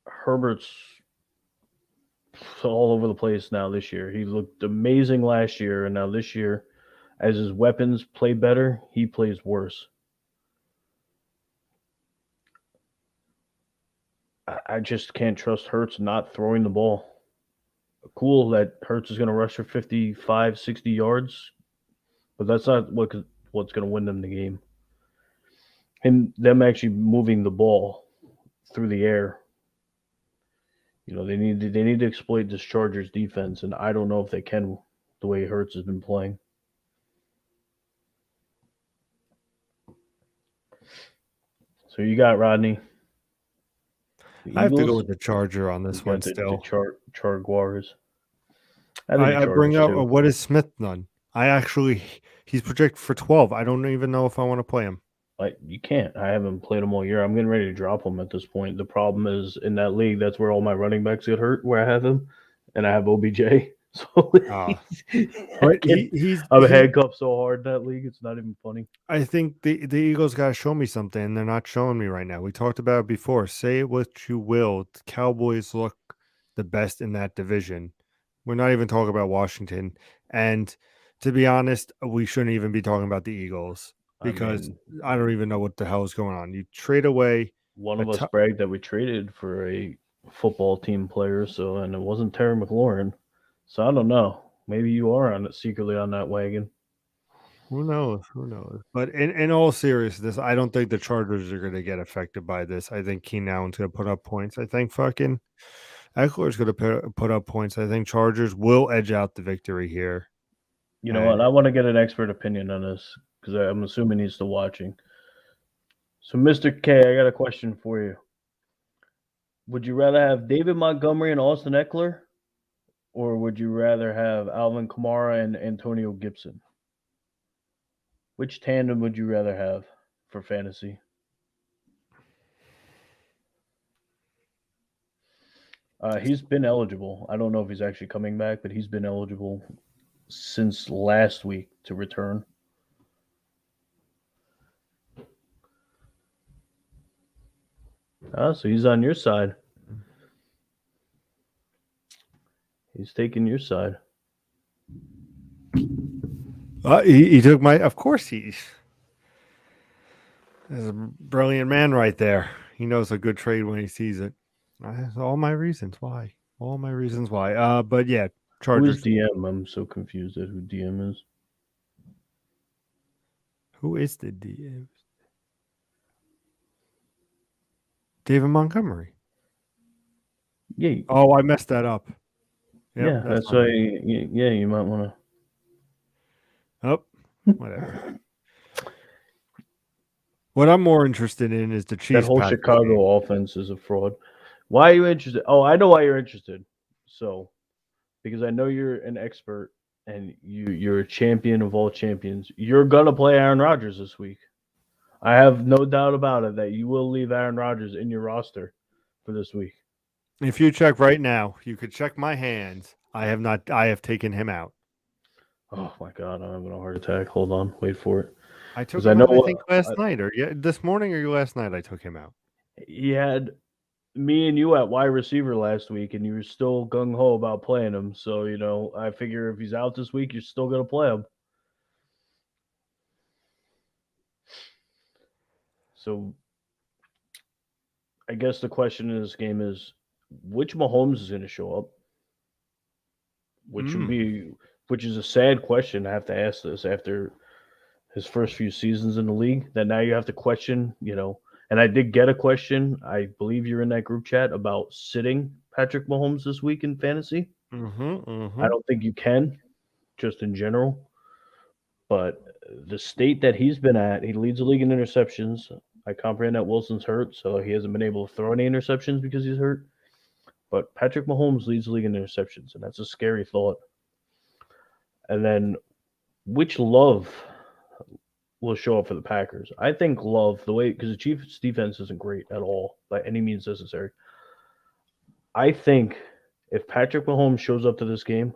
Herbert's all over the place now this year. He looked amazing last year, and now this year, as his weapons play better, he plays worse. I just can't trust Hurts not throwing the ball. Cool that Hurts is going to rush for 55, 60 yards, but that's not what's going to win them the game. Them actually moving the ball through the air. They need to exploit this Chargers defense, and I don't know if they can the way Hurts has been playing. So you got Rodney. The I have to go Eagles. with the Charger on You this one got the still. Charguars. I think the I bring Chargers up too. what is Smith done? He's projected for 12. I don't even know if I want to play him. You can't. I haven't played him all year. I'm getting ready to drop him at this point. The problem is in that league, that's where all my running backs get hurt. Where I have him, and I have OBJ. So Ah, but I'm handcuffed so hard in that league. It's not even funny. I think the Eagles got to show me something, and they're not showing me right now. We talked about it before. Say what you will, the Cowboys look the best in that division. We're not even talking about Washington. And to be honest, we shouldn't even be talking about the Eagles I because mean, I don't even know what the hell is going on. You trade away one a of us top. bragged that we traded for a football team player, and it wasn't Terry McLaurin. So I don't know. Maybe you are secretly on that wagon. Who knows? Who knows? But in all seriousness, I don't think the Chargers are going to get affected by this. I think Keenan Allen's going to put up points. I think fucking Eckler's going to put up points. I think Chargers will edge out the victory here. You know what? And I want to get an expert opinion on this because I'm assuming he's still watching. So, Mr. K, I got a question for you. Would you rather have David Montgomery and Austin Eckler, or would you rather have Alvin Kamara and Antonio Gibson? Which tandem would you rather have for fantasy? He's been eligible. I don't know if he's actually coming back, but he's been eligible since last week to return. So he's on your side. He's taking your side. he took my. Of course, he's a brilliant man right there. He knows a good trade when he sees it. That's all my reasons why. All my reasons why. But yeah, Who is Chargers. DM? I'm so confused at who DM is. Who is the DM? David Montgomery. Yeah, Oh, I messed that up. Yep, yeah. That's my why. bad. Yeah, you might want Oh, to. whatever. What I'm more interested in is the That Chiefs whole Packers game. Chicago offense is a fraud. Why are you interested? Oh, I know why you're interested. So, because I know you're an expert and you're a champion of all champions. You're gonna play Aaron Rodgers this week. I have no doubt about it that you will leave Aaron Rodgers in your roster for this week. If you check right now, you could check my hands. I have not. I have taken him out. Oh my god, I'm having a heart attack. Hold on, wait for it. I took Because I him know out. I think last uh, night, or this morning, or last night. I took him out. he had me and you at wide receiver last week, and you were still gung ho about playing him. So I figure if he's out this week, you're still gonna play him. So I guess the question in this game is which Mahomes is going to show up, which would Mm. be which is a sad question. I have to ask this after his first few seasons in the league. That now you have to question. And I did get a question. I believe you're in that group chat about sitting Patrick Mahomes this week in fantasy. Mm-hmm. I Mm-hmm. don't think you can, just in general. But the state that he's been at, he leads the league in interceptions. I comprehend that Wilson's hurt, so he hasn't been able to throw any interceptions because he's hurt. But Patrick Mahomes leads the league in interceptions, and that's a scary thought. And then which Love will show up for the Packers? I think Love, the way because the Chiefs' defense isn't great at all by any means necessary. I think if Patrick Mahomes shows up to this game,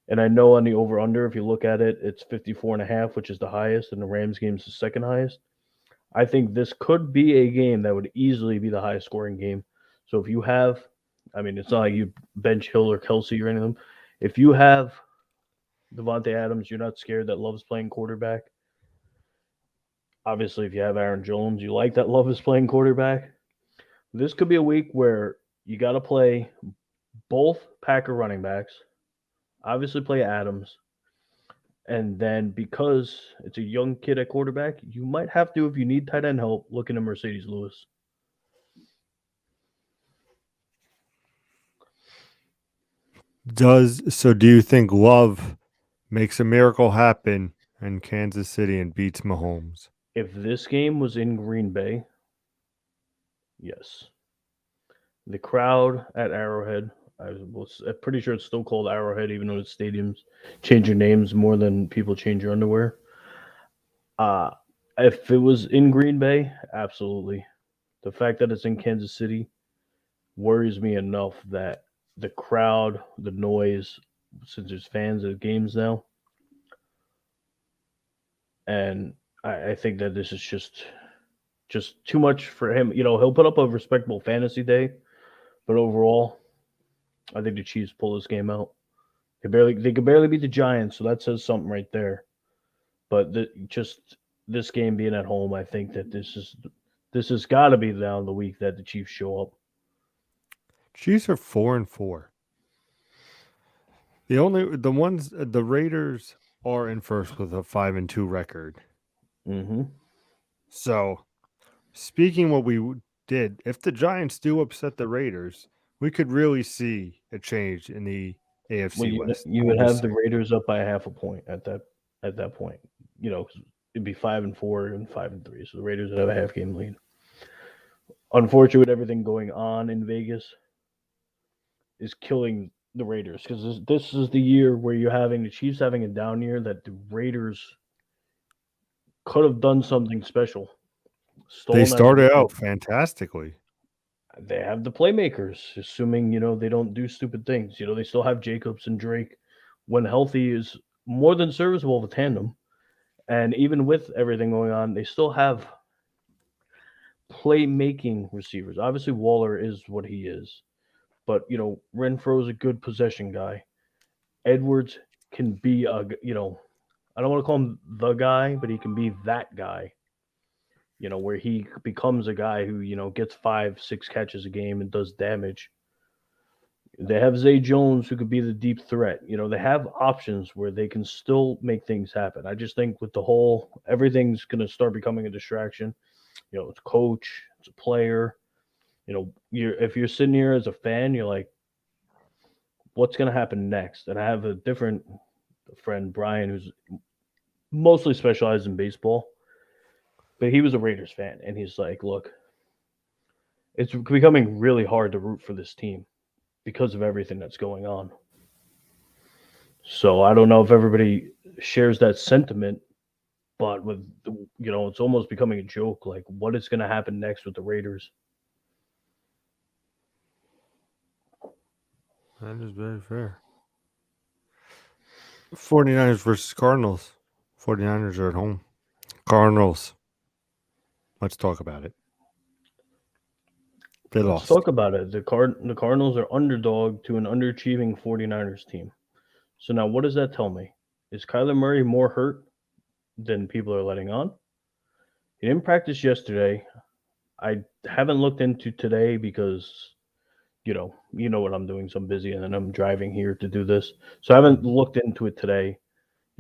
and I know on the over under, if you look at it, it's 54.5, which is the highest, and the Rams game is the second highest. I think this could be a game that would easily be the highest scoring game. So if you have, I mean, it's not like you bench Hill or Kelsey or anything. If you have Devontae Adams, you're not scared that Love's playing quarterback. Obviously, if you have Aaron Jones, you like that Love is playing quarterback. This could be a week where you got to play both Packer running backs. Obviously, play Adams. And then because it's a young kid at quarterback, you might have to, if you need tight end help, look into Mercedes Lewis. Do you think Love makes a miracle happen in Kansas City and beats Mahomes? If this game was in Green Bay, yes. The crowd at Arrowhead, I'm pretty sure it's still called Arrowhead, even though it's stadiums change your names more than people change your underwear. Uh, if it was in Green Bay, absolutely. The fact that it's in Kansas City worries me enough that the crowd, the noise, since there's fans at games now, and I think that this is just too much for him. He'll put up a respectable fantasy day, but overall, I think the Chiefs pull this game out. They could barely beat the Giants, so that says something right there. But just this game being at home, I think that this has got to be down the week that the Chiefs show up. Chiefs are 4-4. The Raiders. are in first with a 5-2 record. Mm-hmm. So, speaking what we did, if the Giants do upset the Raiders, we could really see a change in the Well, AFC West. you would Just have the Raiders up by half a point at that point. 'Cause it'd be 5-4 and 5-3, so the Raiders would have a half game lead. Unfortunately, with everything going on in Vegas, is killing the Raiders because this is the year where you're having the Chiefs having a down year that the Raiders could have done something special. they Stolen that started division. out fantastically. They have the playmakers, assuming they don't do stupid things. They still have Jacobs and Drake. When healthy, is more than serviceable of a tandem. And even with everything going on, they still have playmaking receivers. Obviously, Waller is what he is, but Renfro's a good possession guy. Edwards can be I don't want to call him the guy, but he can be that guy. Where he becomes a guy who gets 5, 6 catches a game and does damage. They have Zay Jones who could be the deep threat. They have options where they can still make things happen. I just think with the whole everything's going to start becoming a distraction. It's coach, it's a player. If you're sitting here as a fan, you're like, what's going to happen next? And I have a different friend, Brian, who's mostly specialized in baseball, but he was a Raiders fan, and he's like, look, it's becoming really hard to root for this team because of everything that's going on. So I don't know if everybody shares that sentiment, but it's almost becoming a joke. Like, what is going to happen next with the Raiders? That is very fair. 49ers versus Cardinals. 49ers are at home. Cardinals. Let's talk about it. They Let's lost. talk about it. The Cardinals are underdog to an underachieving 49ers team. So now, what does that tell me? Is Kyler Murray more hurt than people are letting on? He didn't practice yesterday. I haven't looked into today because you know what I'm doing. So I'm busy, and then I'm driving here to do this. So I haven't looked into it today.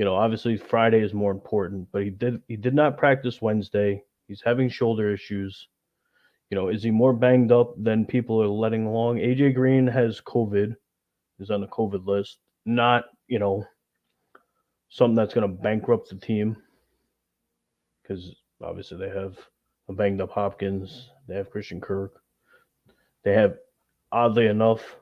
Obviously Friday is more important, but he did not practice Wednesday. He's having shoulder issues. Is he more banged up than people are letting along? AJ Green has COVID, is on the COVID list. Not, something that's going to bankrupt the team because obviously they have a banged up Hopkins. They have Christian Kirk. They have, oddly enough,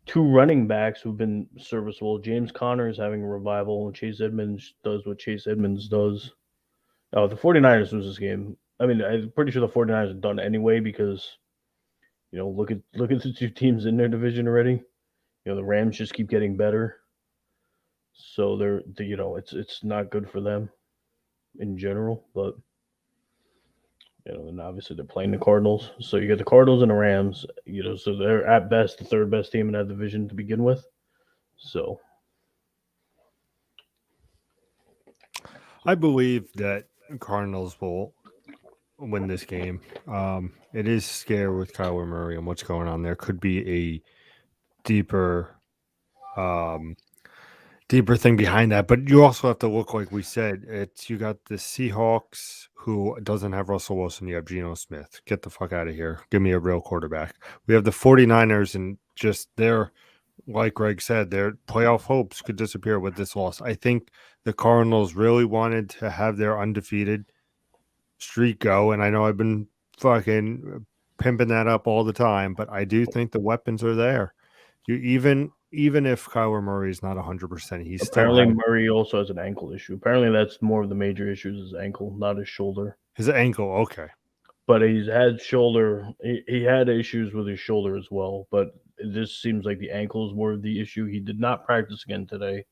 two running backs who've been serviceable. James Conner is having a revival, and Chase Edmonds does what Chase Edmonds does. Oh, the 49ers lose this game. I mean, I'm pretty sure the 49ers are done anyway because, look at the two teams in their division already. The Rams just keep getting better. So it's not good for them in general, but and obviously they're playing the Cardinals. So you get the Cardinals and the Rams, so they're at best the third best team in that division to begin with. So I believe that Cardinals will win this game. It is scary with Kyler Murray and what's going on there. Could be a deeper um, deeper thing behind that. But you also have to look, like we said, it's you got the Seahawks who doesn't have Russell Wilson, you have Geno Smith. Get the fuck out of here. Give me a real quarterback. We have the 49ers and just their like Greg said, their playoff hopes could disappear with this loss. I think the Cardinals really wanted to have their undefeated streak go, and I know I've been fucking pimping that up all the time, but I do think the weapons are there. You even if Kyler Murray is not 100%, he still apparently has Murray also has an ankle issue. Apparently that's more of the major issues is ankle, not his shoulder. his ankle. Okay, But he's had shoulder. He had issues with his shoulder as well. But this seems like the ankle is more of the issue. He did not practice again today.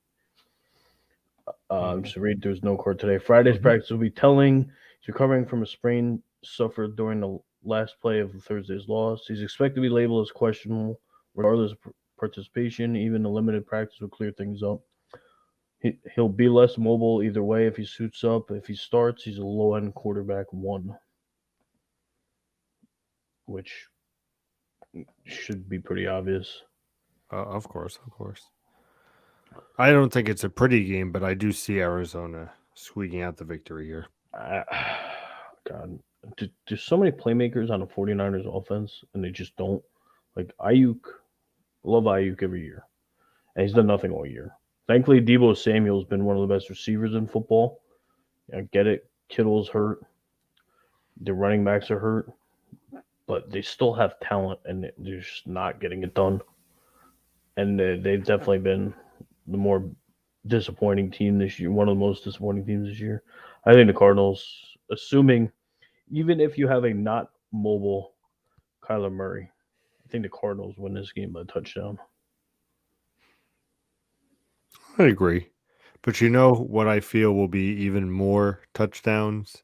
mm-hmm. Just read there's no court today. Friday's practice will be telling. He's recovering from a sprain suffered during the last play of Thursday's loss. He's expected to be labeled as questionable regardless of participation. Even a limited practice will clear things up. He'll be less mobile either way if he suits up. If he starts, he's a low end quarterback one, which should be pretty obvious. Of course, of course. I don't think it's a pretty game, but I do see Arizona squeaking out the victory here. I, God, there's so many playmakers on the 49ers offense, and they just don't. Like Ayuk, love Ayuk every year, and he's done nothing all year. Thankfully, Debo Samuel's been one of the best receivers in football. I get it. Kittle's hurt. The running backs are hurt, but they still have talent, and they're just not getting it done. And they've definitely been the more disappointing team this year, one of the most disappointing teams this year. I think the Cardinals, assuming even if you have a not mobile Kyler Murray, I think the Cardinals win this game by a touchdown. I agree. But you know what I feel will be even more touchdowns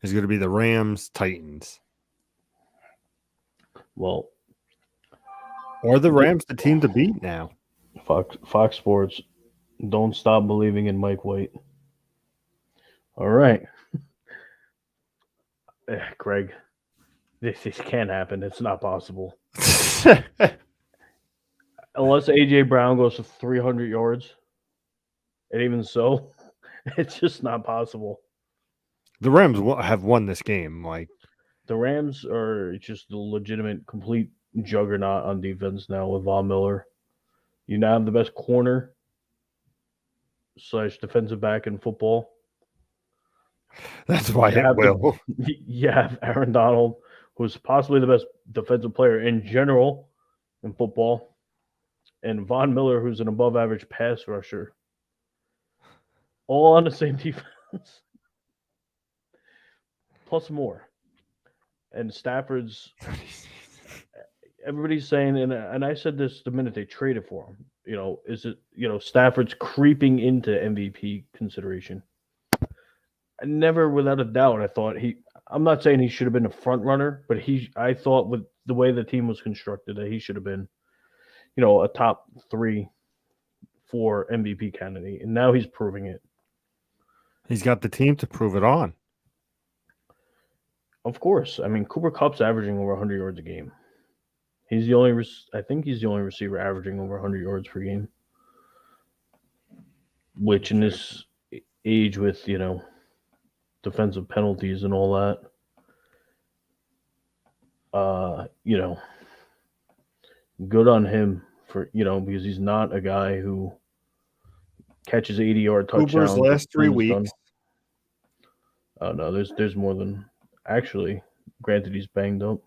is going to be the Rams Titans. Well, Or the Rams the team to beat now. Fox Sports, don't stop believing in Mike White. All right, Greg, this can't happen. It's not possible unless AJ Brown goes to 300 yards. And even so, it's just not possible. The Rams have won this game. Like, The Rams are just the legitimate, complete juggernaut on defense now with Von Miller. You now have the best corner slash defensive back in football. that's why You it have will. you have Aaron Donald, who's possibly the best defensive player in general in football, and Von Miller, who's an above average pass rusher, all on the same defense, plus more. And Stafford's everybody's saying, and I said this the minute they traded for him. Is it Stafford's creeping into MVP consideration? I never, without a doubt, I thought he. I'm not saying he should have been a front runner, but I thought with the way the team was constructed that he should have been, a top 3, 4 MVP candidate, and now he's proving it. He's got the team to prove it on. Of course, I mean Cooper Cup's averaging over 100 yards a game. He's the only. I think he's the only receiver averaging over 100 yards per game. Which in this age with defensive penalties and all that, good on him for because he's not a guy who catches 80-yard touchdowns. Cooper's last 3 weeks. Done. Oh no, there's more than actually. Granted, he's banged up.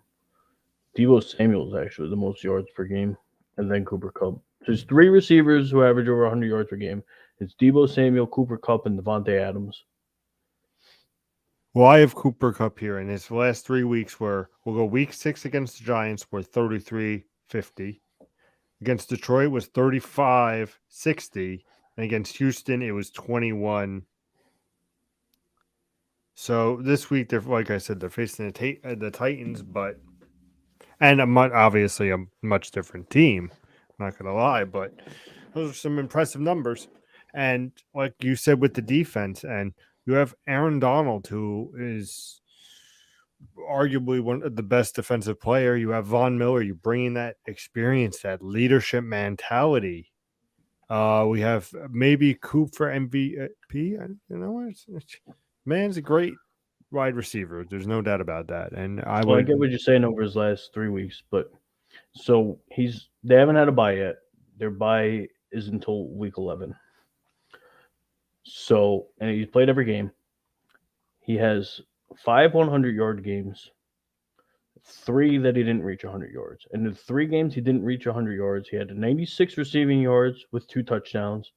Debo Samuel is actually the most yards per game, and then Cooper Kupp. So there's 3 receivers who average over 100 yards per game. It's Debo Samuel, Cooper Kupp, and Devontae Adams. Well, I have Cooper Kupp here, and his last 3 weeks we'll go week 6 against the Giants were 33-50. Against Detroit was 35-60. And against Houston, it was 21. So this week, they're like I said, they're facing the Titans, and obviously a much different team. I'm not gonna lie, but those are some impressive numbers. And like you said with the defense, and you have Aaron Donald, who is arguably one of the best defensive player. You have Von Miller. You bring in that experience, that leadership mentality. We have maybe Coop for MVP. Man's a great wide receiver. There's no doubt about that. And I get what you're saying over his last 3 weeks, but so they haven't had a bye yet. Their bye is until week 11. So, and he's played every game. He has 5 100-yard games, 3 that he didn't reach 100 yards. And the 3 games he didn't reach 100 yards, he had 96 receiving yards with 2 touchdowns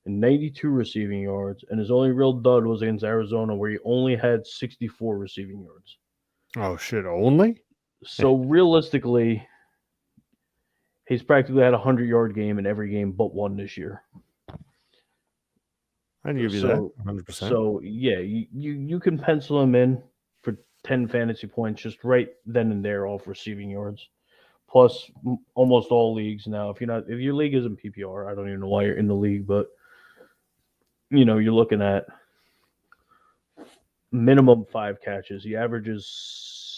and 92 receiving yards. And his only real dud was against Arizona, where he only had 64 receiving yards. Oh, shit, only? So realistically, he's practically had a 100-yard game in every game but one this year. I'd give you that 100%. So yeah, you can pencil him in for 10 fantasy points just right then and there off receiving yards. Plus, almost all leagues now. If your league isn't PPR, I don't even know why you're in the league, but you're looking at minimum 5 catches. He averages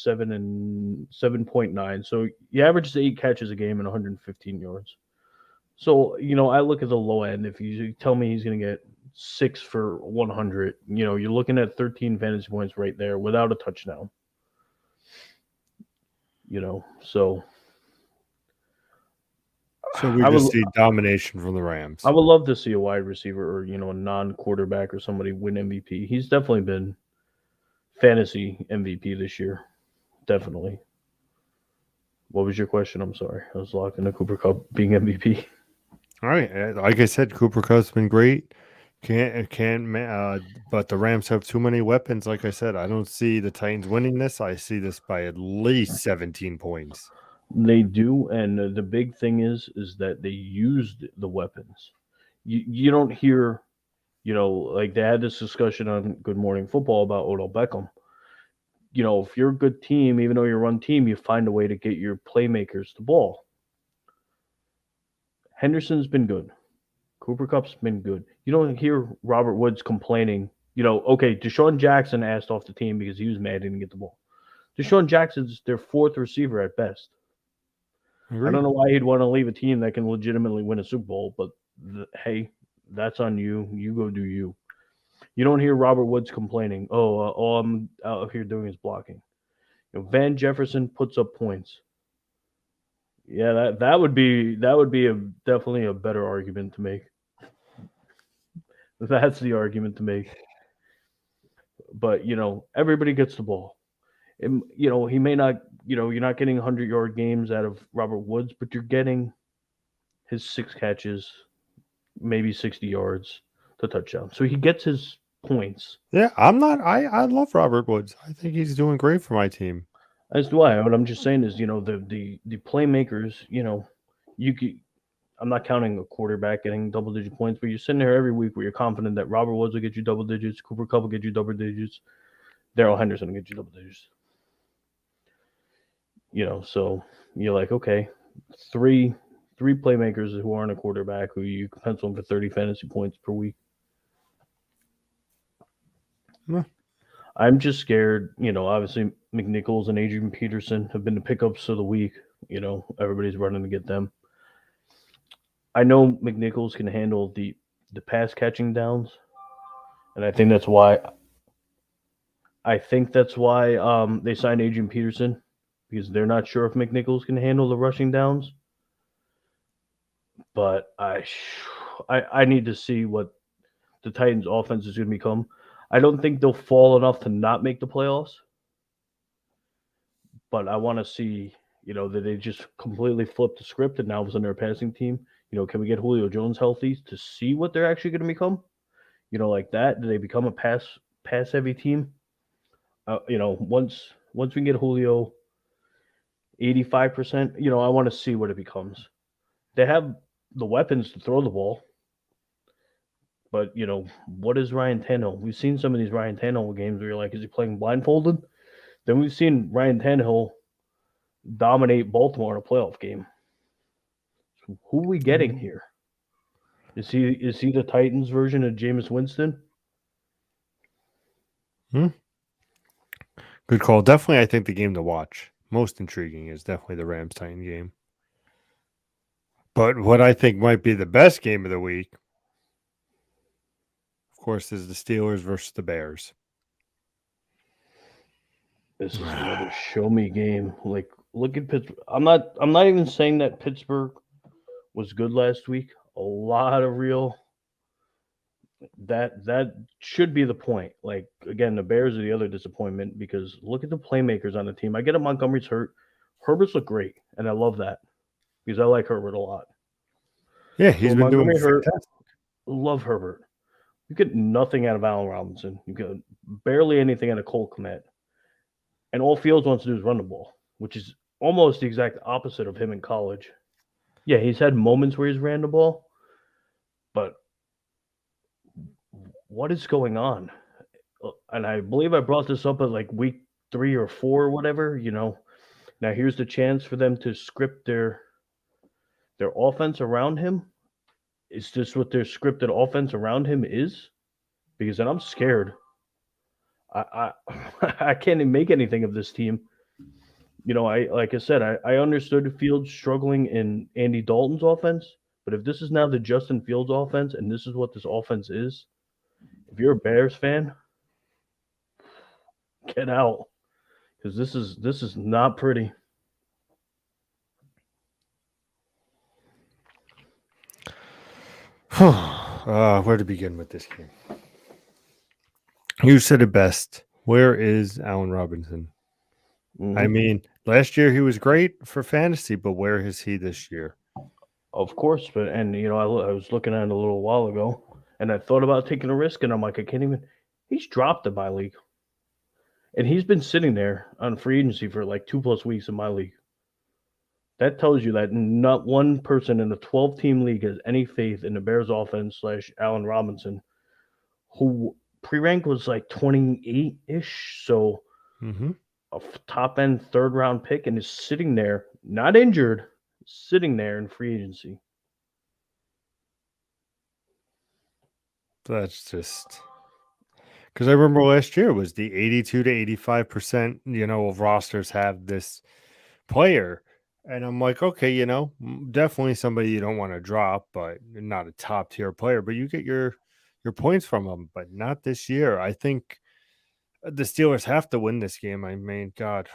7.9. So he averages 8 catches a game and 115 yards. So, I look at the low end. If you tell me he's going to get 6 for 100, you're looking at 13 fantasy points right there without a touchdown. So So we I just would see domination from the I Rams. would love to see a wide receiver or a non-quarterback or somebody win MVP. He's definitely been fantasy MVP this year, definitely. What was your question? I'm sorry, I was locked into Cooper Cup being MVP. All right, like I said, Cooper Cup's been great. But the Rams have too many weapons. Like I said, I don't see the Titans winning this. I see this by at least 17 points. They do, and the big thing is that they used the weapons. You don't hear, like they had this discussion on Good Morning Football about Odell Beckham. If you're a good team, even though you're a run team, you find a way to get your playmakers the ball. Henderson's been good. Cooper Cup's been good. You don't hear Robert Woods complaining. Okay, Deshaun Jackson asked off the team because he was mad he didn't get the ball. Deshaun Jackson's their fourth receiver at best. I don't Agreed. know why he'd want to leave a team that can legitimately win a Super Bowl, but hey, that's on you. You go do you. You don't hear Robert Woods complaining. All I'm out here doing is blocking. Van Jefferson puts up points. Yeah, that would be a definitely a better argument to make. That's the argument to make. But everybody gets the ball. He may not. You're not getting 100-yard games out of Robert Woods, but you're getting his 6 catches, maybe 60 yards to touchdown. So he gets his points. Yeah, I'm not. I love Robert Woods. I think he's doing great for my team. As do I. What I'm just saying is, the playmakers. You could, I'm not counting a quarterback getting double digit points, but you're sitting there every week where you're confident that Robert Woods will get you double digits, Cooper Cup will get you double digits, Daryl Henderson will get you double digits. So you're like, okay, three three playmakers who aren't a quarterback who you can pencil in for 30 fantasy points per week. Huh. I'm just scared. Obviously McNichols and Adrian Peterson have been the pickups of the week. Everybody's running to get them. I know McNichols can handle the pass catching downs, and I think that's why they signed Adrian Peterson because they're not sure if McNichols can handle the rushing downs. But I need to see what the Titans' offense is going to become. I don't think they'll fall enough to not make the playoffs, but I want to see that they just completely flip the script and now all of a sudden they're a passing team. Can we get Julio Jones healthy to see what they're actually going to become? Like that. Do they become a pass heavy team? Once we get Julio 85%, I want to see what it becomes. They have the weapons to throw the ball, but what is Ryan Tannehill? We've seen some of these Ryan Tannehill games where you're like, is he playing blindfolded? Then we've seen Ryan Tannehill dominate Baltimore in a playoff game. So who are we getting Mm. here? Is he the Titans version of Jameis Winston? Hmm. Good call. Definitely, I think the game to watch, most intriguing, is definitely the Rams Titan game. But what I think might be the best game of the week, of course, is the Steelers versus the Bears. This is another show me game. Like, look at Pittsburgh. I'm not even saying that Pittsburgh was good last week. A lot of real that should be the point. Like, again, the Bears are the other disappointment because look at the playmakers on the team. I get it, Montgomery's hurt. Herbert's look great, and I love that because I like Herbert a lot. Yeah, So he's with been doing Montgomery hurt, fantastic. love Herbert. You get nothing out of Allen Robinson. You get barely anything out of Cole Kmet. And all Fields wants to do is run the ball, which is almost the exact opposite of him in college. Yeah, he's had moments where he's ran the ball, but what is going on? And I believe I brought this up at like week 3 or 4 or whatever. Now here's the chance for them to script their offense around him. Is this what their scripted offense around him is? Because then I'm scared. I I can't even make anything of this team. I like I said, I understood Fields struggling in Andy Dalton's offense, But if this is now the Justin Fields offense, and this is what this offense is, if you're a Bears fan, get out because this is not pretty. Where to begin with this game? You said it best. Where is Allen Robinson? I Mhm. mean, last year he was great for fantasy, but where is he this year? Of course, but and I was looking at it a little while ago, and I thought about taking a risk, and I'm like, I can't even. He's dropped in my league, and he's been sitting there on free agency for like 2+ weeks in my league. That tells you that not one person in a 12-team league has any faith in the Bears offense slash Allen Robinson, who pre-rank was like 28 ish, so Mm-hmm. a top end third round pick, and is sitting there, not injured, sitting there in free agency. That's just because I remember last year was the 82 to 85%, of rosters have this player. And I'm like, okay, definitely somebody you don't want to drop, but not a top tier player, but you get your points from him, but not this year. I think the Steelers have to win this game. I mean, God,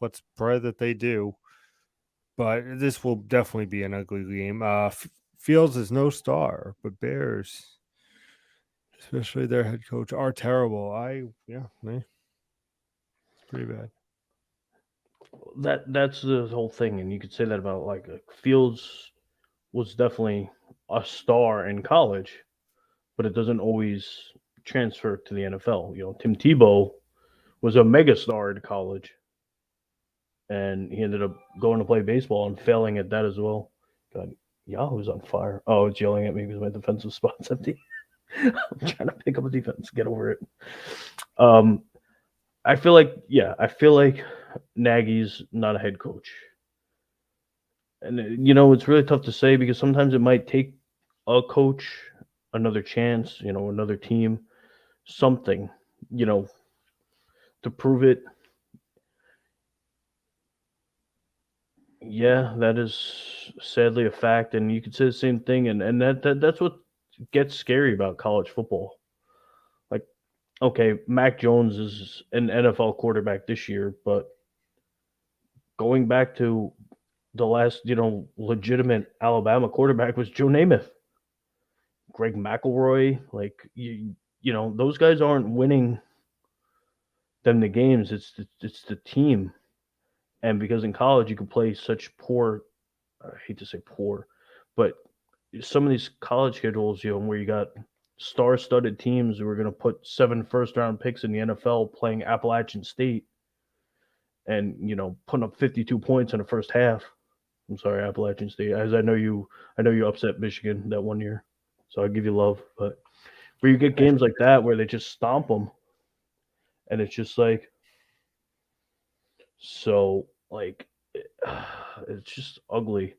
let's pray that they do. But this will definitely be an ugly game. Fields is no star, but Bears, especially their head coach, are terrible. It's pretty bad. That's the whole thing, and you could say that about like Fields was definitely a star in college, but it doesn't always transfer to the NFL. Tim Tebow was a mega star in college, and he ended up going to play baseball and failing at that as well. God, Yahoo's on fire. Oh, it's yelling at me because my defensive spot's empty. I'm trying to pick up a defense. Get over it. Um, I feel like Nagy's not a head coach, and it's really tough to say because sometimes it might take a coach another chance, another team, something, you know, to prove it. Yeah, that is sadly a fact, and you could say the same thing, and that's what gets scary about college football. Like, okay, Mac Jones is an NFL quarterback this year, but going back to the last, legitimate Alabama quarterback was Joe Namath, Greg McElroy. Like those guys aren't winning them the games. It's the team, and because in college you can play such poor. I hate to say poor, but some of these college schedules, where you got star-studded teams who are going to put 7 first-round picks in the NFL playing Appalachian State, and putting up 52 points in the first half. I'm sorry, Appalachian State, as I know you upset Michigan that one year, so I give you love. But where you get games like that where they just stomp them, and it's just like so like it's just ugly.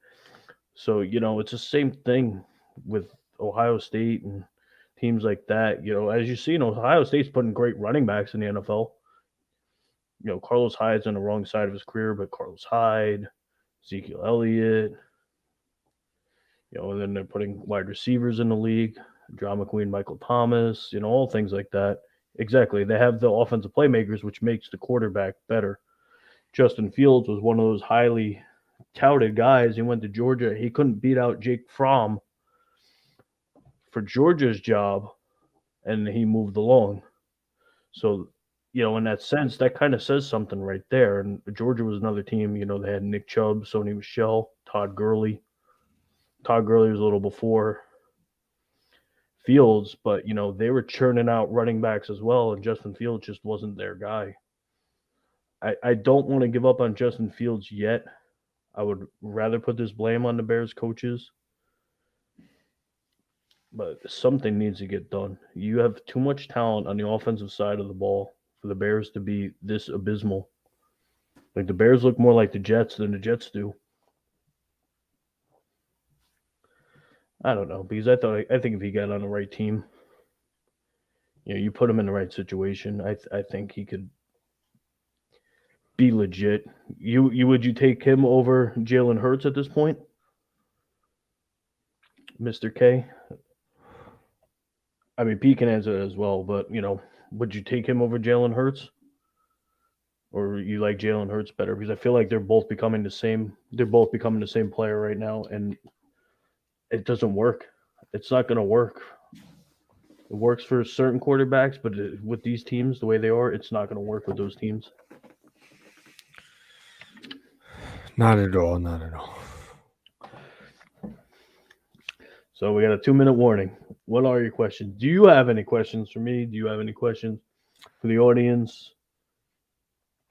So it's the same thing with Ohio State and teams like that. As you see, Ohio State's putting great running backs in the NFL. Carlos Hyde's on the wrong side of his career, but Carlos Hyde, Ezekiel Elliott, and then they're putting wide receivers in the league, John McQueen, Michael Thomas, all things like that. Exactly. They have the offensive playmakers, which makes the quarterback better. Justin Fields was one of those highly touted guys. He went to Georgia. He couldn't beat out Jake Fromm for Georgia's job, and he moved along. So, in that sense, that kind of says something right there. And Georgia was another team. They had Nick Chubb, Sony Michelle, Todd Gurley. Todd Gurley was a little before Fields, but they were churning out running backs as well, and Justin Fields just wasn't their guy. I don't want to give up on Justin Fields yet. I would rather put this blame on the Bears coaches, but something needs to get done. You have too much talent on the offensive side of the ball for the Bears to be this abysmal. Like the Bears look more like the Jets than the Jets do. I don't know because I think if he got on the right team, you put him in the right situation, I think he could be legit. Would you take him over Jalen Hurts at this point? Mr. K. I mean, Pete can answer it as well, but would you take him over Jalen Hurts, or you like Jalen Hurts better? Because I feel like they're both becoming the same. They're both becoming the same player right now, and it doesn't work. It's not going to work. It works for certain quarterbacks, but with these teams the way they are, it's not going to work with those teams. Not at all. Not at all. So we got a 2 minute warning. What are your questions? Do you have any questions for me? Do you have any questions for the audience?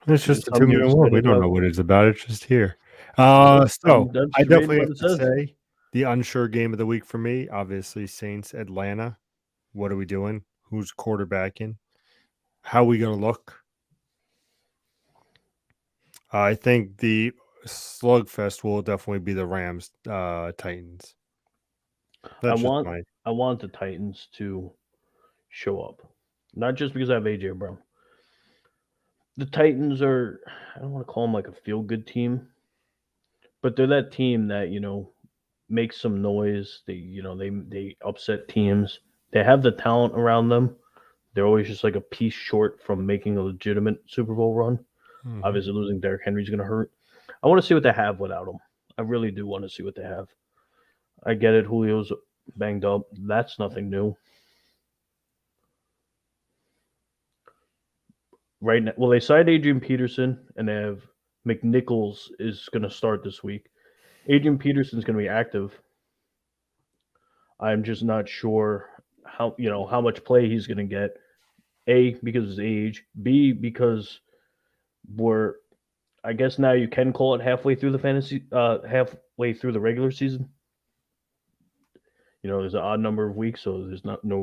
It's Is it just a something you're 2 minute war. We excited don't know about? what it's about. It's just here. Well, So I'm I just reading definitely what have it to says. say the unsure game of the week for me, obviously Saints Atlanta. What are we doing? Who's quarterbacking? How are we going to look? I think the slugfest will definitely be the Rams Titans. I That's just want my I want the Titans to show up, not just because I have AJ Brown. The Titans are, I don't want to call them like a feel good team, but they're that team that makes some noise. They upset teams. They have the talent around them. They're always just like a piece short from making a legitimate Super Bowl run. Mhm. Obviously, losing Derrick Henry's going to hurt. I want to see what they have without him. I really do want to see what they have. I get it. Julio's banged up. That's nothing new. Right now, well, they signed Adrian Peterson, and they have McNichols is going to start this week. Adrian Peterson's going to be active. I'm just not sure how much play he's going to get. A, because of his age. B, because we're, I guess now you can call it halfway through the regular season. There's an odd number of weeks, so there's not no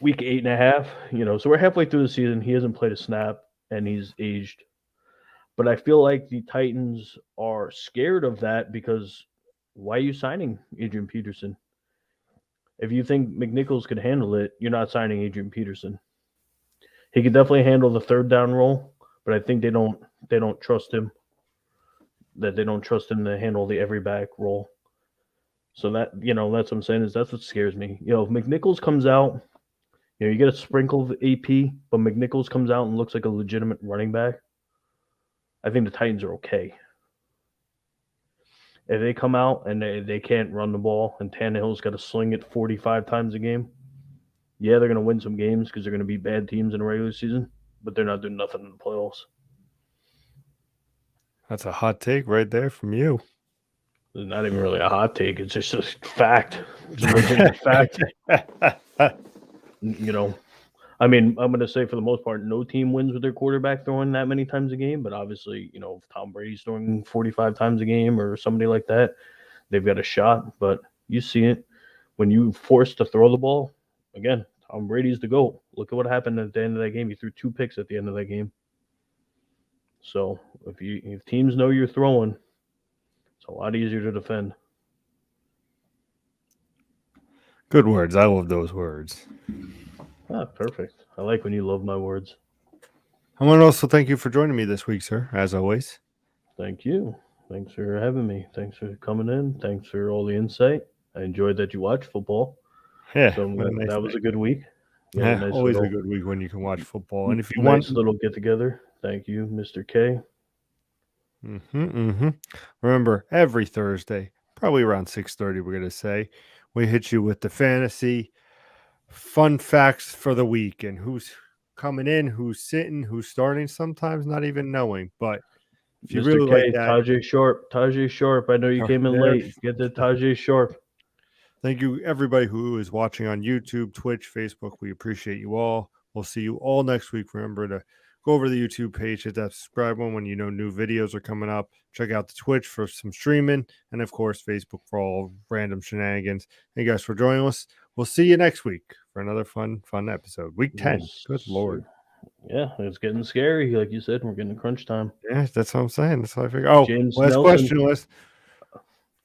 week 8.5. So we're halfway through the season. He hasn't played a snap, and he's aged. But I feel like the Titans are scared of that because why are you signing Adrian Peterson? If you think McNichols could handle it, you're not signing Adrian Peterson. He could definitely handle the third down role, but I think they don't trust him. That they don't trust him to handle the every back role. So that's what I'm saying is that's what scares me. If McNichols comes out, you get a sprinkle of AP, but McNichols comes out and looks like a legitimate running back. I think the Titans are okay. If they come out and they can't run the ball and Tannehill's got to sling it 45 times a game, yeah, they're going to win some games because they're going to be bad teams in the regular season, but they're not doing nothing in the playoffs. That's a hot take right there from you. It's not even really a hot take. It's just a fact. It's a legitimate fact. You know, I mean, I'm going to say for the most part, no team wins with their quarterback throwing that many times a game. But obviously, if Tom Brady's throwing 45 times a game or somebody like that, they've got a shot. But you see it when you forced to throw the ball. Again, Tom Brady's the GOAT. Look at what happened at the end of that game. He threw 2 picks at the end of that game. So if teams know you're throwing, it's a lot easier to defend. Good words. I love those words. Ah, perfect. I like when you love my words. I want to also thank you for joining me this week, sir, as always. Thank you. Thanks for having me. Thanks for coming in. Thanks for all the insight. I enjoyed that you watched football. Yeah, So what a nice that was day. a good week. We had a Yeah, nice always a little good week when you can watch football. And if you want, nice little get together. Thank you, Mr. K. remember every Thursday, probably around 6:30, we're gonna say we hit you with the fantasy fun facts for the week and who's coming in, who's sitting, who's starting. Sometimes not even knowing, but if you Mr. really like K, that, Tajay Sharp. Tajay Sharp. I know you came in there. late. Get the Tajay Sharp. Thank you, everybody who is watching on YouTube, Twitch, Facebook. We appreciate you all. We'll see you all next week. Remember to go over the YouTube page, hit that subscribe one when you know new videos are coming up. Check out the Twitch for some streaming, and of course, Facebook for all random shenanigans. Thank you guys for joining us. We'll see you next week for another fun episode. Week 10. Yes, Good Lord. sir. Yeah, it's getting scary. Like you said, we're getting to crunch time. Yeah, that's what I'm saying. That's how I figure. Oh, James last Nelson. question was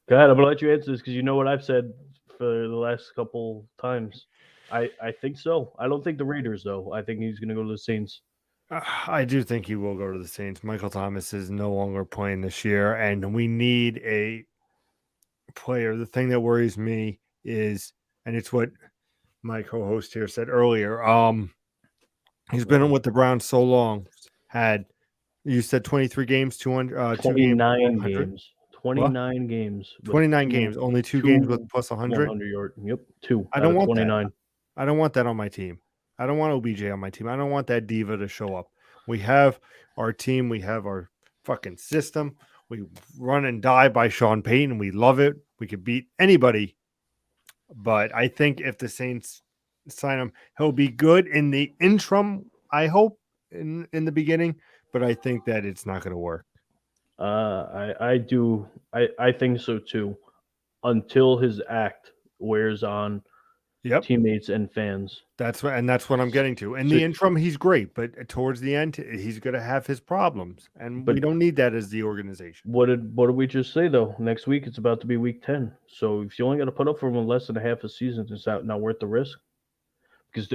God, I'm gonna let you answer this because you know what I've said for the last couple times. I think so. I don't think the Raiders though. I think he's gonna go to the Saints. I do think he will go to the Saints. Michael Thomas is no longer playing this year, and we need a player. The thing that worries me is, and it's what my co-host here said earlier. He's been with the Browns so long. Had you said 23 games, 200, 2 games, 29 100? games. What? 29 games with 29 games, two only 2 games with two plus 100. 100-yard. Yep, two I out don't of want that. 29. I don't want that on my team. I don't want OBJ on my team. I don't want that diva to show up. We have our team. We have our fucking system. We run and die by Sean Payton. We love it. We could beat anybody. But I think if the Saints sign him, he'll be good in the interim. I hope in the beginning, but I think that it's not going to work. I do. I think so too. Until his act wears on Yep. teammates and fans. That's what I'm getting to. In So, the interim, he's great, but towards the end, he's going to have his problems, and but we don't need that as the organization. what did we just say though? Next week it's about to be week 10. So if you only got to put up for him in less than a half a season, is that not worth the risk? Because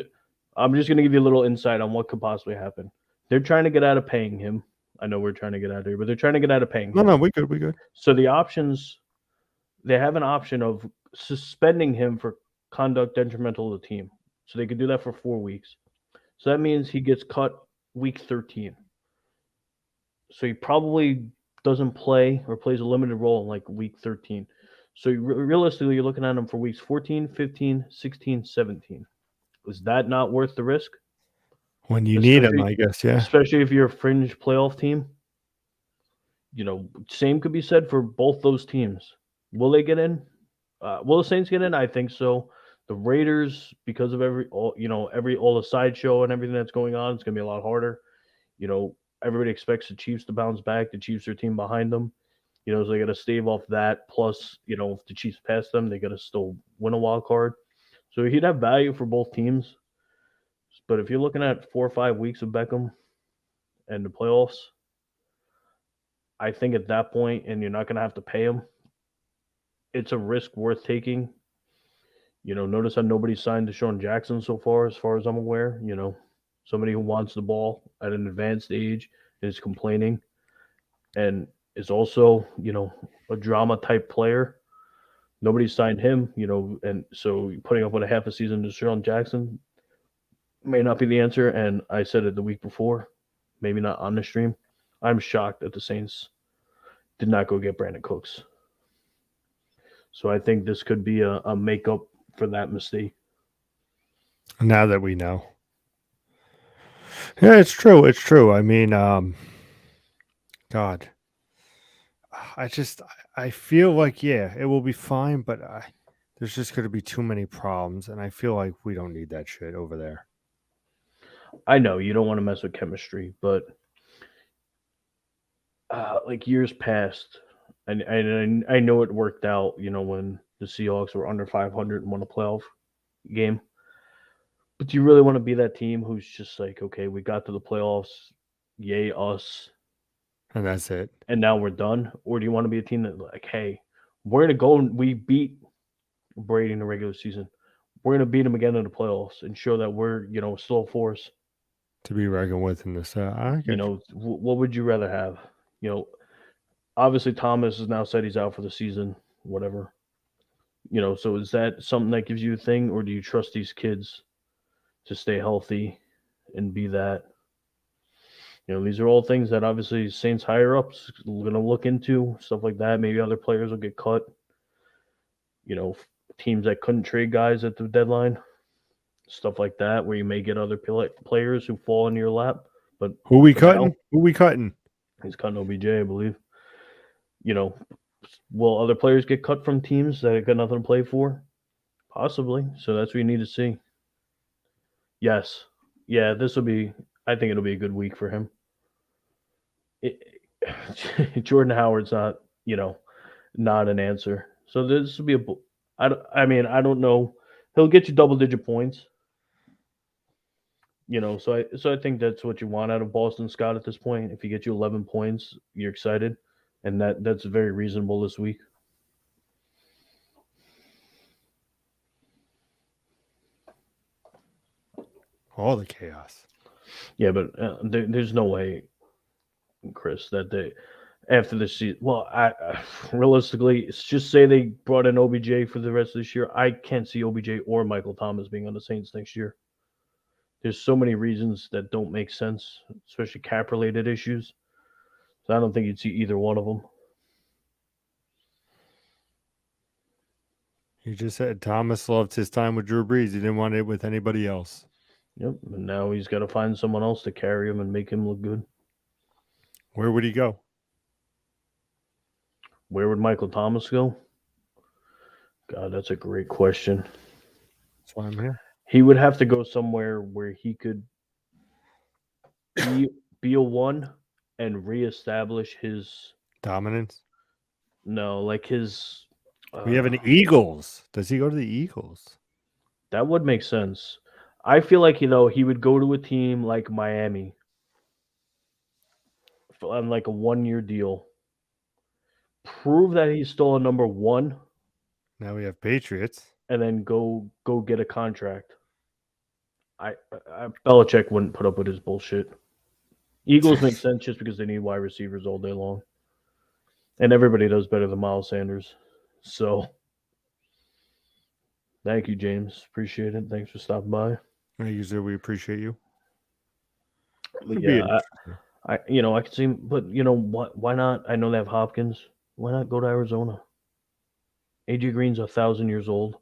I'm just going to give you a little insight on what could possibly happen. They're trying to get out of paying him. I know we're trying to get out of here, but they're trying to get out of paying No, him. no, we good, we good. So the options, they have an option of suspending him for conduct detrimental to the team. So they could do that for 4 weeks. So that means he gets cut week 13. So he probably doesn't play or plays a limited role in like week 13. So realistically, you're looking at him for weeks 14, 15, 16, 17. Is that not worth the risk? When you need him, Especially, I guess, yeah. especially if you're a fringe playoff team. Same could be said for both those teams. Will they get in? Will the Saints get in? I think so. The Raiders, because of all the sideshow and everything that's going on, it's going to be a lot harder. Everybody expects the Chiefs to bounce back. The Chiefs are team behind them. So they got to stave off that. Plus, if the Chiefs pass them, they got to still win a wild card. So he'd have value for both teams. But if you're looking at 4 or 5 weeks of Beckham and the playoffs, I think at that point, and you're not going to have to pay him, it's a risk worth taking. Notice how nobody signed Deshaun Jackson so far as I'm aware. Somebody who wants the ball at an advanced age is complaining and is also, a drama type player. Nobody signed him, and so putting up with a half a season to Deshaun Jackson may not be the answer. And I said it the week before, maybe not on the stream. I'm shocked that the Saints did not go get Brandon Cooks. So I think this could be a makeup for that mistake. Now that we know. Yeah, it's true. It's true. I mean, God, I feel like, yeah, it will be fine, but there's just going to be too many problems, and I feel like we don't need that shit over there. I know you don't want to mess with chemistry, but like years past, and I know it worked out. When the Seahawks were under 500 and won a playoff game. But do you really want to be that team who's just like, okay, we got to the playoffs, yay us, And that's it. and now we're done? Or do you want to be a team that like, hey, we're gonna go and we beat Brady in the regular season. We're gonna beat him again in the playoffs and show that we're still a force. To be reckoned with in this. I get you. What would you rather have? You know, Obviously Thomas has now said he's out for the season, whatever. So is that something that gives you a thing, or do you trust these kids to stay healthy and be that? These are all things that obviously Saints higher ups going to look into, stuff like that. Maybe other players will get cut. Teams that couldn't trade guys at the deadline, stuff like that, where you may get other players who fall into your lap. But Who we for now, cutting? Who we cutting? he's cutting OBJ, I believe. You know, will other players get cut from teams that got nothing to play for? Possibly. So that's what you need to see. Yes. Yeah, this will be. I think it'll be a good week for him. It, Jordan Howard's not, not an answer. So this will be a. I mean, I don't know. He'll get you double-digit points. So I think that's what you want out of Boston Scott at this point. If he gets you 11 points, you're excited, and that's very reasonable this week. All the chaos. Yeah, but there's no way, Chris, that they after this season. Well, realistically, it's just say they brought in OBJ for the rest of this year. I can't see OBJ or Michael Thomas being on the Saints next year. There's so many reasons that don't make sense, especially cap related issues. So I don't think you'd see either one of them. You just said Thomas loved his time with Drew Brees. He didn't want it with anybody else. Yep. And now he's got to find someone else to carry him and make him look good. Where would he go? Where would Michael Thomas go? God, that's a great question. That's why I'm here. He would have to go somewhere where he could be a one and reestablish his Dominance. no, like his. We have an Eagles. Does he go to the Eagles? That would make sense. I feel like he would go to a team like Miami on like a 1 year deal. Prove that he's still a number one, Now we have Patriots. and then go get a contract. I Belichick wouldn't put up with his bullshit. Eagles make sense just because they need wide receivers all day long, and everybody does better than Miles Sanders. So, thank you, James. Appreciate it. Thanks for stopping by. We appreciate you. But yeah, I could see, but why not? I know they have Hopkins. Why not go to Arizona? AJ Green's 1,000 years old.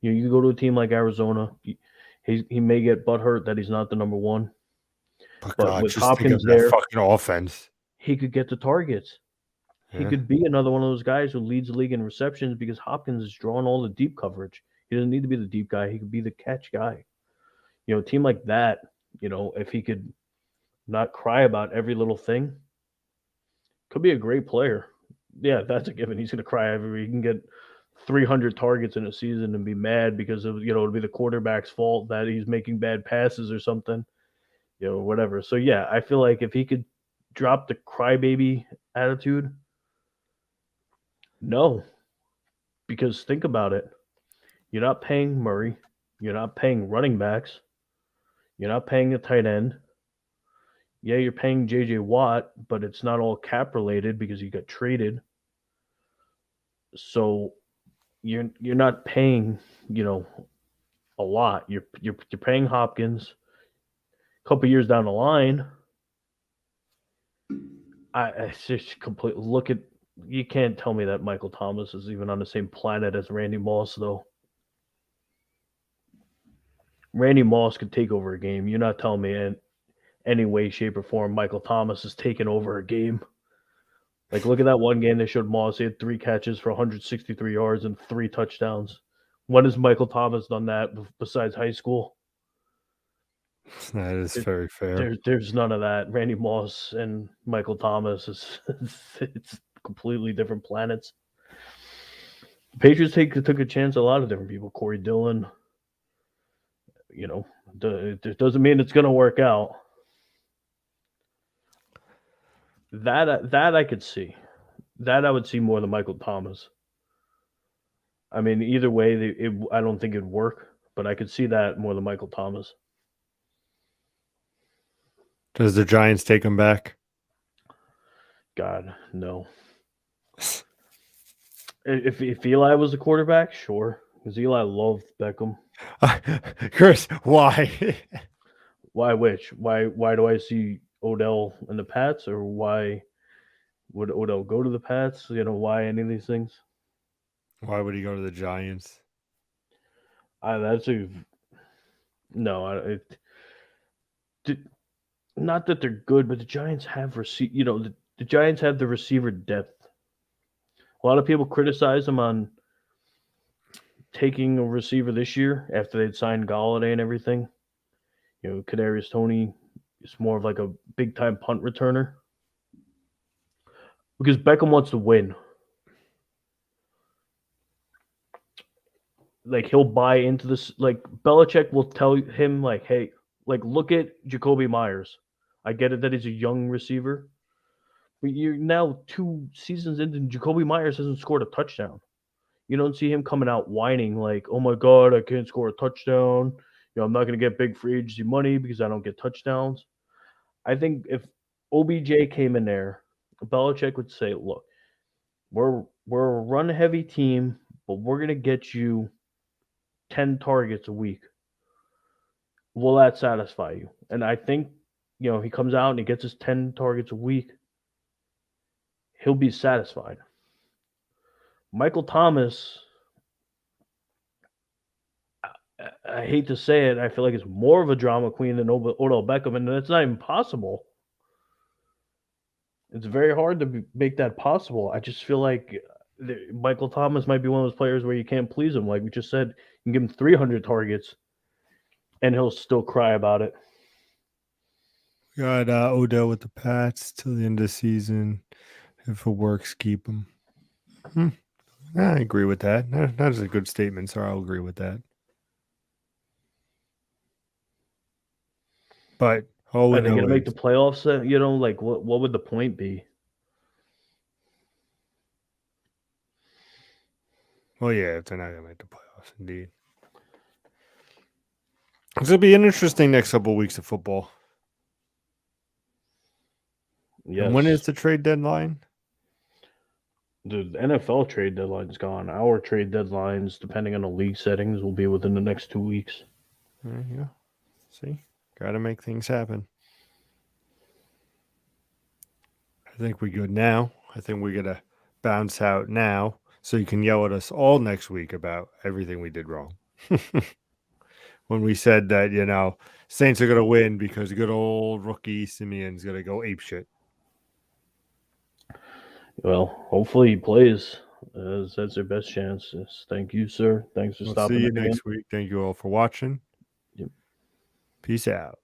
You go to a team like Arizona. He may get butthurt that he's not the number one. But But with just Hopkins think of there, that fucking offense. he could get the targets. He Yeah. could be another one of those guys who leads the league in receptions because Hopkins is drawing all the deep coverage. He doesn't need to be the deep guy. He could be the catch guy. A team like that, if he could not cry about every little thing, could be a great player. Yeah, that's a given. He's going to cry every week. He can get 300 targets in a season and be mad because of, it'll be the quarterback's fault that he's making bad passes or something, whatever. So, yeah, I feel like if he could drop the crybaby attitude, no. Because think about it. You're not paying Murray. You're not paying running backs. You're not paying a tight end. Yeah, you're paying J.J. Watt, but it's not all cap related because he got traded. So you're not paying, a lot. You're paying Hopkins. A couple years down the line, I just completely look at. You can't tell me that Michael Thomas is even on the same planet as Randy Moss, though. Randy Moss could take over a game. You're not telling me in any way, shape, or form Michael Thomas is taking over a game. Like, look at that one game they showed Moss. He had 3 catches for 163 yards and 3 touchdowns. When has Michael Thomas done that besides high school? That is very fair. There's none of that. Randy Moss and Michael Thomas it's completely different planets. The Patriots took a chance. A lot of different people. Corey Dillon. It doesn't mean it's going to work out. That I could see. That I would see more than Michael Thomas. I mean, either way, I don't think it'd work, but I could see that more than Michael Thomas. Does the Giants take him back? God, no. If Eli was the quarterback, sure, because Eli loved Beckham. Chris, why? Why which? Why do I see Odell in the Pats, or why would Odell go to the Pats? Why any of these things? Why would he go to the Giants? That's a no. Not that they're good, but the Giants have the Giants have the receiver depth. A lot of people criticize them on taking a receiver this year after they'd signed Galladay and everything. Kadarius Toney is more of like a big time punt returner because Beckham wants to win. Like, he'll buy into this. Like, Belichick will tell him, like, hey, like, look at Jacoby Myers. I get it that he's a young receiver, but you're now 2 seasons into Jacoby Myers hasn't scored a touchdown. You don't see him coming out whining like, oh my God, I can't score a touchdown. I'm not going to get big free agency money because I don't get touchdowns. I think if OBJ came in there Belichick would say, "Look, we're a run heavy team, but we're gonna get you 10 targets a week. Will that satisfy you?" And I think, he comes out and he gets his 10 targets a week. He'll be satisfied. Michael Thomas, I hate to say it, I feel like it's more of a drama queen than Odell Beckham, and that's not even possible. It's very hard to make that possible. I just feel like Michael Thomas might be one of those players where you can't please him. Like we just said, you can give him 300 targets, and he'll still cry about it. Got Odell with the Pats till the end of the season. If it works, keep him. I agree with that. That is a good statement, so I'll agree with that. But all we Are they know going to make the is, playoffs? Like what would the point be? well, yeah, if they're not going to make the playoffs, indeed. It's going to be an interesting next couple of weeks of football. Yes. And when is the trade deadline? The NFL trade deadline's gone. Our trade deadlines, depending on the league settings, will be within the next 2 weeks. There you go. See, got to make things happen. I think we're good now. I think we're going to bounce out now so you can yell at us all next week about everything we did wrong. When we said that, Saints are going to win because good old rookie Simeon's going to go apeshit. Well, hopefully he plays. As that's their best chances. Thank you, sir. Thanks for We'll stopping see you in again. next week. Thank you all for watching. Yep. Peace out.